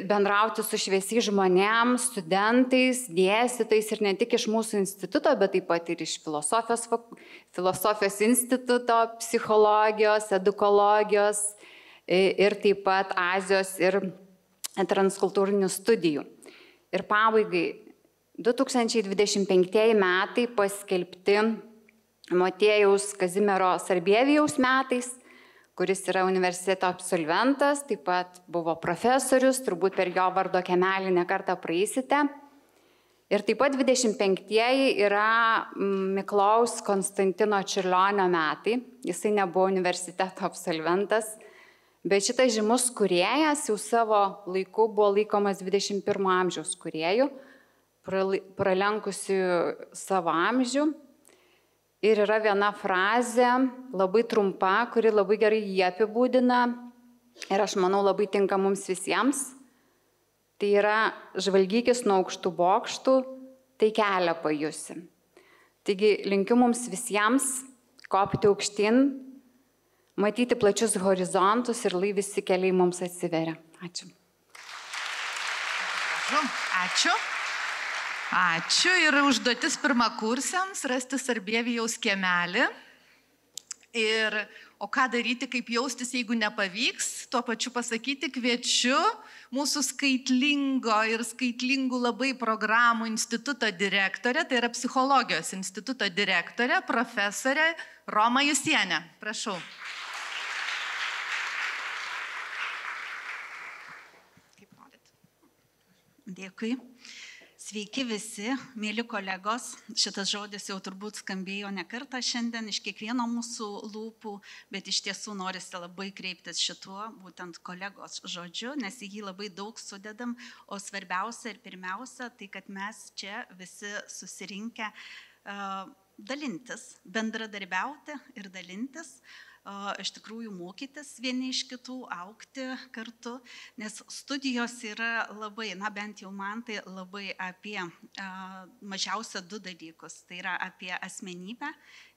bendrauti su šviesiais žmonėms, studentais, dėstytojais ir ne tik iš mūsų instituto, bet taip pat ir iš filosofijos instituto, psichologijos, edukologijos ir taip pat Azijos ir transkultūrinių studijų. Ir pabaigai, 2025 metai paskelbti Motiejaus Kazimiero Sarbievijaus metais, kuris yra universiteto absolventas, taip pat buvo profesorius, turbūt per jo vardo kiemelį nekartą praeisite. Ir taip pat 25-ieji yra Miklaus Konstantino Čiurlionio metai. Jisai nebuvo universiteto absolventas, bet šitas žymus kūrėjas jau savo laiku buvo laikomas 21 amžiaus kūrėjų, pralenkusių savo amžių. Ir yra viena frazė, labai trumpa, kuri labai gerai jį apibūdina ir aš manau labai tinka mums visiems. Tai yra žvalgykis nuo aukštų bokštų, tai kelią pajusi. Taigi linkiu mums visiems kopti aukštyn, matyti plačius horizontus ir lai visi keliai mums atsiveria. Ačiū. Ačiū. Ačiū. Ir užduotis pirmakursiams rasti Sarbievijaus kiemelį. O ką daryti, kaip jaustis, jeigu nepavyks, tuo pačiu pasakyti, kviečiu mūsų skaitlingo ir skaitlingų labai programų instituto direktorę, tai yra psichologijos instituto direktorė, profesorė Roma Jusienė. Prašau. Kaip norit. Dėkui. Sveiki visi, mėly kolegos. Šitas žodis jau turbūt skambėjo ne kartą šiandien iš kiekvieno mūsų lūpų, bet iš tiesų norisi labai kreiptis šituo, būtent kolegos žodžiu, nes į jį labai daug sudedam, o svarbiausia ir pirmiausia, tai kad mes čia visi susirinkę dalintis, bendradarbiauti ir dalintis, iš tikrųjų mokytis vieni iš kitų, augti kartu, nes studijos yra labai, bent jau man tai labai apie mažiausia 2 dalykus, tai yra apie asmenybę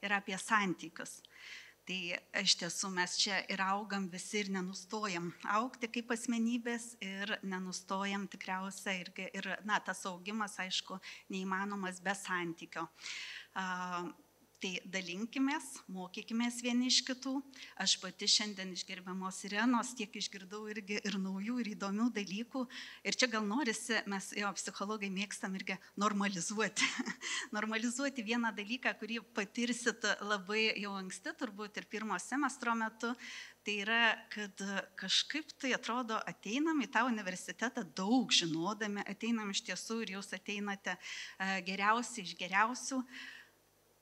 ir apie santykius. Tai iš tiesų mes čia ir augam visi ir nenustojam augti kaip asmenybės ir nenustojam tikriausiai ir tas augimas, aišku, neįmanomas be santykio. Tai dalinkimės, mokykimės vieni iš kitų. Aš pati šiandien iš gerbiamos Irenos tiek išgirdau irgi ir naujų ir įdomių dalykų. Ir čia gal norisi, mes psichologai mėgstam irgi normalizuoti. Normalizuoti vieną dalyką, kurį patirsit labai jau anksti, turbūt ir 1 semestro metu. Tai yra, kad kažkaip tai atrodo ateinam į tą universitetą daug žinodami, ateinam iš tiesų ir jūs ateinate geriausi iš geriausių.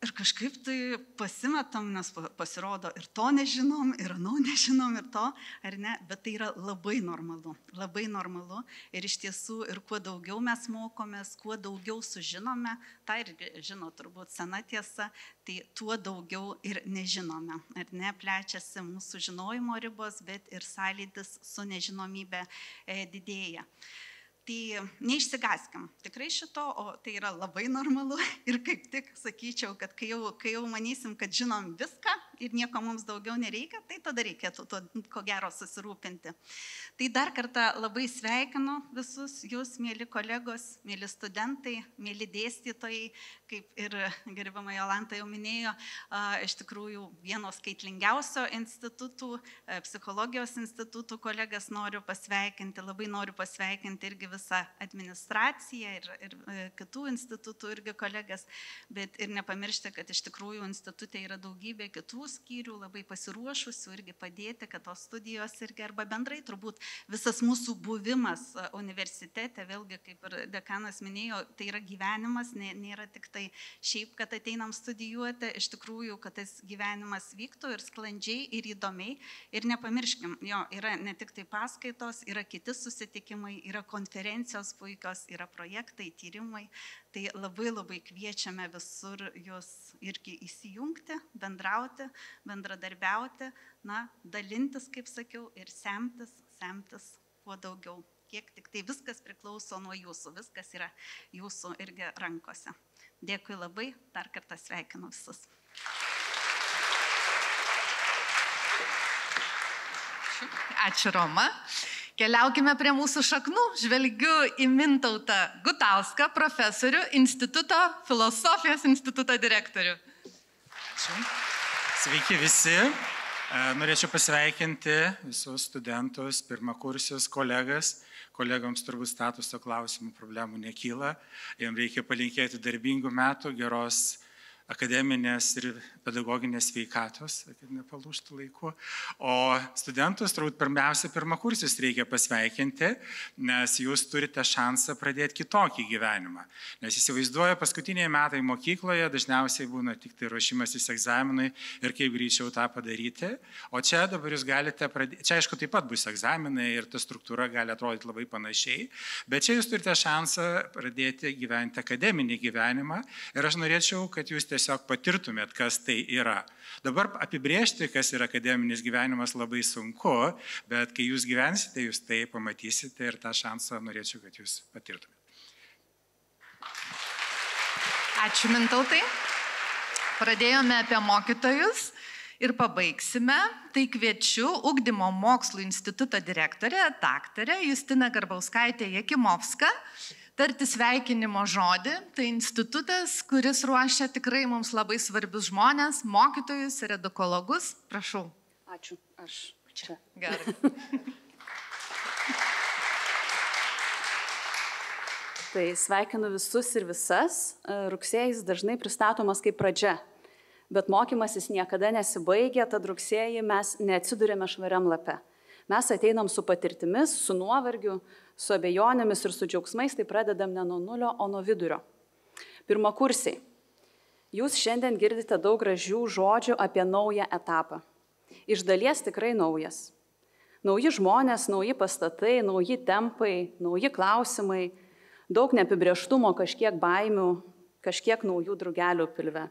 Ir kažkaip tai pasimetam, nes pasirodo ir to nežinom, ir ano nežinom, ir to, ar ne, bet tai yra labai normalu. Ir iš tiesų, ir kuo daugiau mes mokomės, kuo daugiau sužinome, tai ir žino turbūt sena tiesa, tai tuo daugiau ir nežinome. Ar ne, plečiasi mūsų žinojimo ribos, bet ir sąlytis su nežinomybė didėja. Tai neišsigaskim tikrai šito, o tai yra labai normalu ir kaip tik sakyčiau, kad kai jau manysim, kad žinom viską ir nieko mums daugiau nereikia, tai tada reikėtų to ko gero susirūpinti. Tai dar kartą labai sveikinu visus jūs, mėly kolegos, mėly studentai, mėly dėstytojai, kaip ir gerbiama Jolanta jau minėjo, iš tikrųjų vieno skaitlingiausio institutų, psichologijos institutų kolegas noriu pasveikinti, labai noriu pasveikinti irgi visą administraciją ir kitų institutų irgi kolegas, bet ir nepamiršti, kad iš tikrųjų institute yra daugybė kitų skyrių, labai pasiruošusių irgi padėti, kad tos studijos irgi arba bendrai turbūt visas mūsų buvimas universitete, vėlgi kaip ir dekanas minėjo, tai yra gyvenimas, nėra tik tai šiaip, kad ateinam studijuoti, iš tikrųjų, kad tas gyvenimas vyktų ir sklandžiai, ir įdomiai. Ir nepamirškim, yra ne tik tai paskaitos, yra kiti susitikimai, yra konferencijos puikios, yra projektai, tyrimai. Tai labai kviečiame visur jūs irgi įsijungti, bendrauti, bendradarbiauti, dalintis, kaip sakiau, ir semtis kuo daugiau. Kiek tik tai viskas priklauso nuo jūsų, viskas yra jūsų irgi rankose. Dėkui labai, dar kartą sveikinu visus. Ačiū, Roma. Keliaukime prie mūsų šaknų. Žvelgiu į Mintautą Gutauską, profesorių, filosofijos instituto direktorių. Ačiū. Sveiki visi. Norėčiau pasveikinti visus studentus, pirmakursius, kolegas. Kolegoms turbūt statuso klausimų problemų nekyla. Jiems reikia palinkėti darbingų metų, geros akademinės ir pedagoginės sveikatos, kad nepalūžtų laiku. O studentus, turbūt pirmiausia, pirmakursius reikia pasveikinti, nes jūs turite šansą pradėti kitokį gyvenimą. Nes įsivaizduoju, paskutiniai metai mokykloje dažniausiai būna tik tai ruošimasis egzaminui ir kaip greičiau tą padaryti. O čia dabar jūs galite pradėti, čia aišku taip pat bus egzaminai ir ta struktūra gali atrodyti labai panašiai, bet čia jūs turite šansą pradėti gyventi akademinį gyvenimą ir aš norėčiau, kad jūs tiesiog patirtumėt, kas tai yra. Dabar apibrėžti, kas yra akademinis gyvenimas, labai sunku, bet kai jūs gyvensite, jūs tai pamatysite ir tą šansą norėčiau, kad jūs patirtumėt. Ačiū, Mintautai. Pradėjome apie mokytojus ir pabaigsime. Tai kviečiu Ugdymo mokslų instituto direktorę, daktarę Justiną Garbauskaitę Jakimovską tarti sveikinimo žodį. Tai institutas, kuris ruošia tikrai mums labai svarbius žmonės, mokytojus ir edukologus. Prašau. Ačiū. Aš čia. Gerai. Tai sveikinu visus ir visas. Rugsėjis dažnai pristatomas kaip pradžia, bet mokymasis niekada nesibaigia, tad rugsėjį mes neatsidurėme švariam lape. Mes ateinam su patirtimis, su nuovargiu, su abejonėmis ir su džiaugsmais, tai pradedam ne nuo nulio, o nuo vidurio. Pirmakursiai. Jūs šiandien girdite daug gražių žodžių apie naują etapą. Iš dalies tikrai naujas. Nauji žmonės, nauji pastatai, nauji tempai, nauji klausimai, daug neapibrėžtumo, kažkiek baimių, kažkiek naujų drugelių pilve.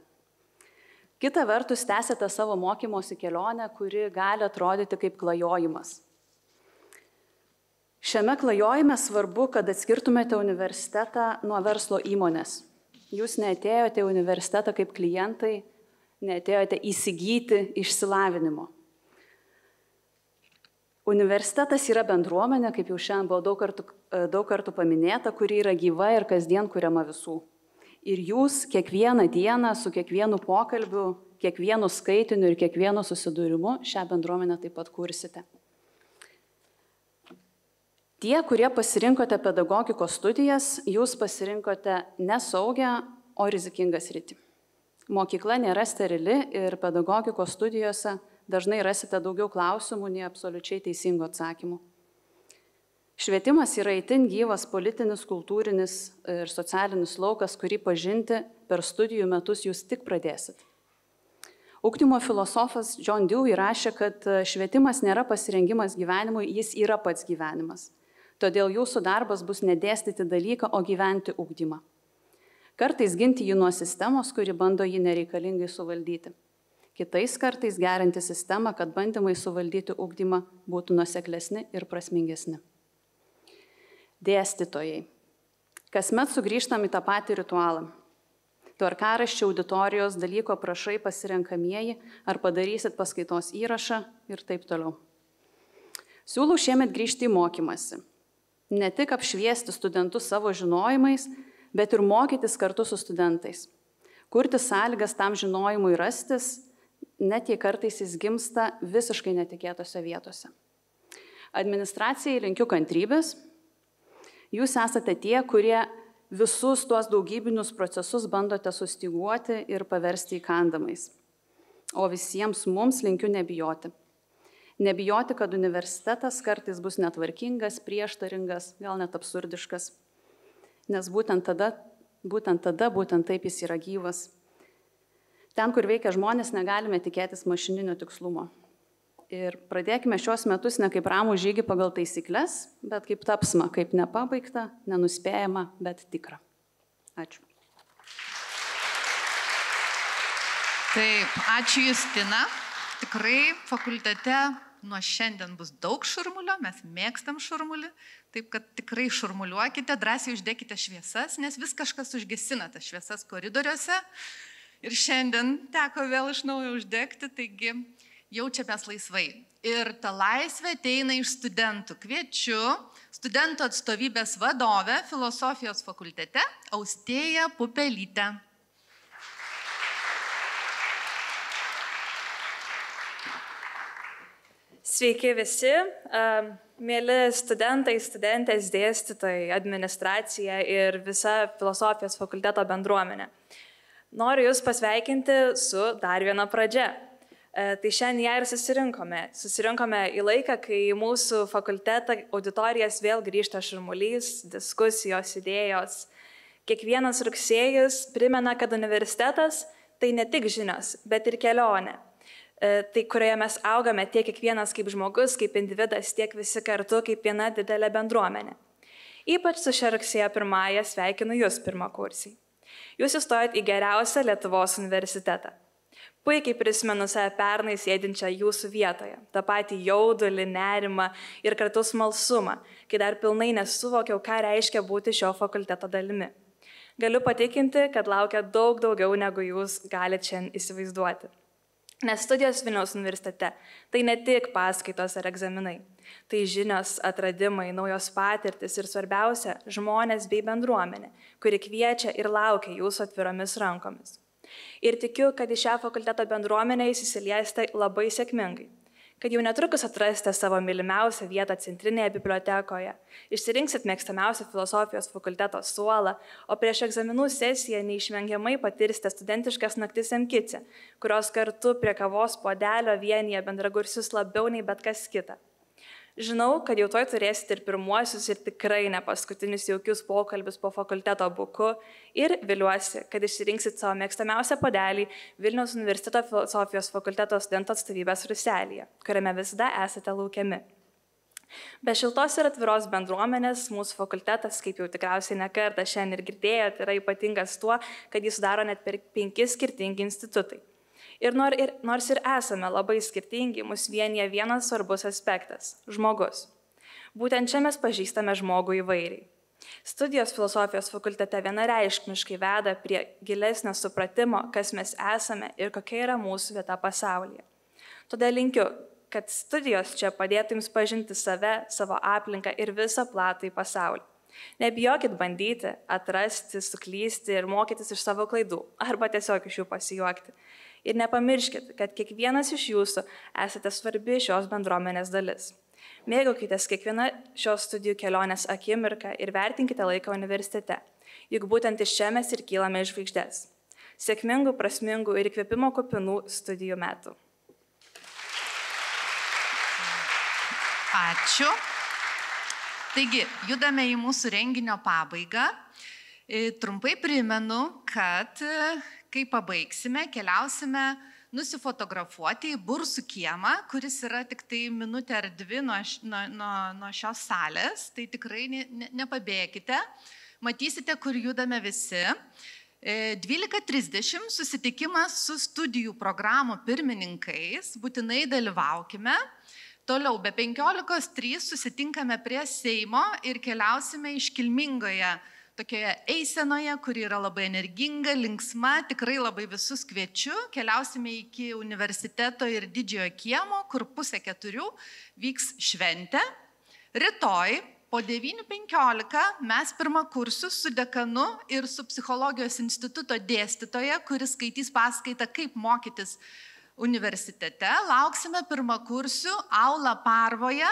Kita vertus, tęsite savo mokymosi kelionę, kuri gali atrodyti kaip klajojimas. Šiame klajojime svarbu, kad atskirtumėte universitetą nuo verslo įmonės. Jūs neatėjote į universitetą kaip klientai, neatėjote įsigyti išsilavinimo. Universitetas yra bendruomenė, kaip jau šiandien buvo daug kartų paminėta, kuri yra gyva ir kasdien kuriama visų. Ir jūs kiekvieną dieną su kiekvienu pokalbiu, kiekvienu skaitiniu ir kiekvienu susidūrimu šią bendruomenę taip pat kursite. Tie, kurie pasirinkote pedagogikos studijas, jūs pasirinkote nesaugią, o rizikingą sritį. Mokykla nėra sterili ir pedagogikos studijose dažnai rasite daugiau klausimų nei absoliučiai teisingų atsakymų. Švietimas yra itin gyvas politinis, kultūrinis ir socialinis laukas, kurį pažinti per studijų metus jūs tik pradėsit. Ugdymo filosofas John Dewey rašė, kad švietimas nėra pasirengimas gyvenimui, jis yra pats gyvenimas. Todėl jūsų darbas bus nedėstyti dalyką, o gyventi ugdymą. Kartais ginti jį nuo sistemos, kuri bando jį nereikalingai suvaldyti. Kitais kartais gerinti sistemą, kad bandymai suvaldyti ugdymą būtų nuoseklesni ir prasmingesni. Dėstytojai. Kasmet sugrįžtam į tą patį ritualą. Tvarkaraščio auditorijos dalyko prašai pasirenkamieji, ar padarysit paskaitos įrašą ir taip toliau. Siūlau šiemet grįžti į mokymąsi. Ne tik apšviesti studentus savo žinojimais, bet ir mokytis kartu su studentais. Kurti sąlygas tam žinojimui rastis, net jei kartais jis gimsta visiškai netikėtose vietose. Administracijai linkiu kantrybės. Jūs esate tie, kurie visus tuos daugybinius procesus bandote sustyguoti ir paversti įkandamais. O visiems mums linkiu nebijoti. Nebijoti, kad universitetas kartais bus netvarkingas, prieštaringas, gal net absurdiškas. Nes būtent taip jis yra gyvas. Ten, kur veikia žmonės, negalime tikėtis mašininio tikslumo. Ir pradėkime šios metus ne kaip ramų žygį pagal taisyklės, bet kaip tapsmą, kaip nepabaigta, nenuspėjama, bet tikra. Ačiū. Taip, ačiū Justina. Tikrai fakultete nuo šiandien bus daug šurmulio, mes mėgstam šurmulį, taip kad tikrai šurmuliuokite, drąsiai uždėkite šviesas, nes vis kažkas užgesina tas šviesas koridoriuose. Ir šiandien teko vėl iš naujo uždegti, taigi jaučiamės laisvai. Ir ta laisvė ateina iš studentų. Kviečiu studentų atstovybės vadovę filosofijos fakultete Austėją Pupelytę. Sveiki visi, mėly studentai, studentės, dėstytojai, administracija ir visa filosofijos fakulteto bendruomenė. Noriu Jūs pasveikinti su dar viena pradžia. Tai šiandien ją ir susirinkome. Susirinkome į laiką, kai mūsų fakultetą auditorijas vėl grįžta šurmulys, diskusijos, idėjos. Kiekvienas rugsėjis primena, kad universitetas tai ne tik žinios, bet ir kelionė. Tai kurioje mes augame tiek kiekvienas kaip žmogus, kaip individas, tiek visi kartu kaip viena didelė bendruomenė. Ypač su šia rugsėjo 1 sveikinu Jūs pirmakursiai. Jūs įstojot į geriausią Lietuvos universitetą. Puikiai prisimenu save pernai sėdinčią Jūsų vietoje, tą patį jaudulį, nerimą ir kartu smalsumą, kai dar pilnai nesuvokiau, ką reiškia būti šio fakulteto dalimi. Galiu patikinti, kad laukia daug daugiau, negu Jūs galite šiandien įsivaizduoti. Nes studijos Vilniaus universitete tai ne tik paskaitos ar egzaminai, tai žinios, atradimai, naujos patirtis ir svarbiausia - žmonės bei bendruomenė, kuri kviečia ir laukia Jūsų atviromis rankomis. Ir tikiu, kad į šią fakulteto bendruomenę Jūs įsiliesite labai sėkmingai, kad jau netrukus atrasite savo mylimiausią vietą centrinėje bibliotekoje, išsirinksit mėgstamiausią filosofijos fakulteto suolą, o prieš egzaminų sesiją neišvengiamai patirsite studentiškas naktis MKICE, kurios kartu prie kavos puodelio vienyje bendragursius labiau nei bet kas kita. Žinau, kad jau toj turėsite ir pirmuosius ir tikrai ne paskutinius jaukius pokalbius po fakulteto buku ir viliuosi, kad išsirinksit savo mėgstamiausią puodelį Vilniaus universiteto filosofijos fakulteto studentų atstovybės rūselėje, kuriame visada esate laukiami. Be šiltos ir atviros bendruomenės mūsų fakultetas, kaip jau tikriausiai nekartą šiandien ir girdėjot, yra ypatingas tuo, kad jis sudaro net 5 skirtingi institutai. Ir nors ir esame labai skirtingi, mus vienyje vienas svarbus aspektas - žmogus. Būtent čia mes pažįstame žmogų įvairiai. Studijos filosofijos fakultete vienareikšmiškai veda prie gilesnio supratimo, kas mes esame ir kokia yra mūsų vieta pasaulyje. Todėl linkiu, kad studijos čia padėtų Jums pažinti save, savo aplinką ir visą platųjį pasaulį. Nebijokit bandyti, atrasti, suklysti ir mokytis iš savo klaidų, arba tiesiog iš jų pasijuokti. Ir nepamirškit, kad kiekvienas iš Jūsų esate svarbi šios bendruomenės dalis. Mėgaukitės kiekvieną šios studijų kelionės akimirką ir vertinkite laiką universitete, juk būtent iš čia mes ir kylame iš žvaigždės. Sėkmingų, prasmingų ir įkvėpimo kupinų studijų metų. Ačiū. Taigi, judame į mūsų renginio pabaigą. Trumpai primenu, kad kai pabaigsime, keliausime nusifotografuoti į Bursų kiemą, kuris yra tik tai minutė ar 2 nuo šios salės, tai tikrai nepabėkite, matysite, kur judame visi. 12:30 susitikimas su studijų programų pirmininkais, būtinai dalyvaukime. Toliau, be 15:03 susitinkame prie Seimo ir keliausime iškilmingoje tokioje eisenoje, kuri yra labai energinga, linksma, tikrai labai visus kviečiu. Keliausime iki universiteto ir didžiojo kiemo, kur 3:30 vyks šventė. Rytoj po 9:15 mes pirmakursius su dekanu ir su psichologijos instituto dėstytoja, kuris skaitys paskaitą, kaip mokytis universitete. Lauksime pirmakursių Aula Parvoje,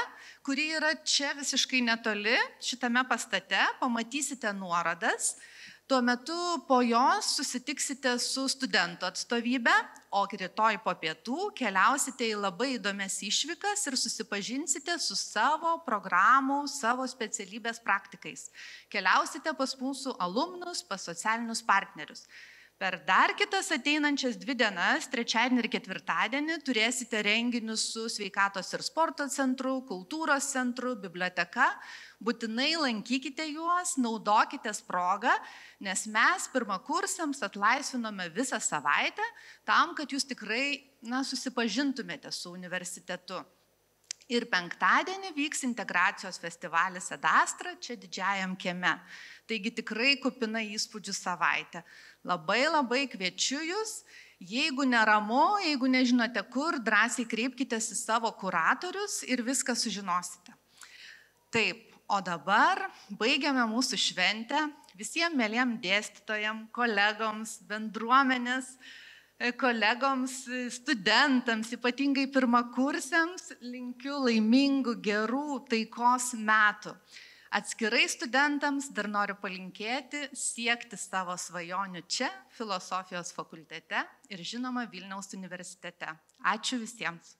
kuri yra čia visiškai netoli, šitame pastate, pamatysite nuorodas. Tuo metu po jos susitiksite su studentų atstovybė, o rytoj po pietų keliausite į labai įdomias išvykas ir susipažinsite su savo programų, savo specialybės praktikais. Keliausite pas mūsų alumnus, pas socialinius partnerius. Per dar kitas ateinančias 2 dienas, 3 ir 4, turėsite renginius su sveikatos ir sporto centru, kultūros centru, biblioteka. Būtinai lankykite juos, naudokitės progą, nes mes pirmakursiams atlaisvinome visą savaitę tam, kad jūs tikrai susipažintumėte su universitetu. Ir 5 vyks integracijos festivalis Edastra, čia didžiajam kieme. Taigi tikrai kupina įspūdžių savaitę. Labai kviečiu jūs, jeigu neramu, jeigu nežinote kur, drąsiai kreipkitės į savo kuratorius ir viską sužinosite. Taip, o dabar baigiame mūsų šventę. Visiems mėliem dėstytojams, kolegoms, bendruomenės kolegoms, studentams, ypatingai pirmakursiams, linkiu laimingų, gerų, taikos metų. Atskirai studentams dar noriu palinkėti siekti savo svajonių čia, filosofijos fakultete ir žinoma Vilniaus universitete. Ačiū visiems.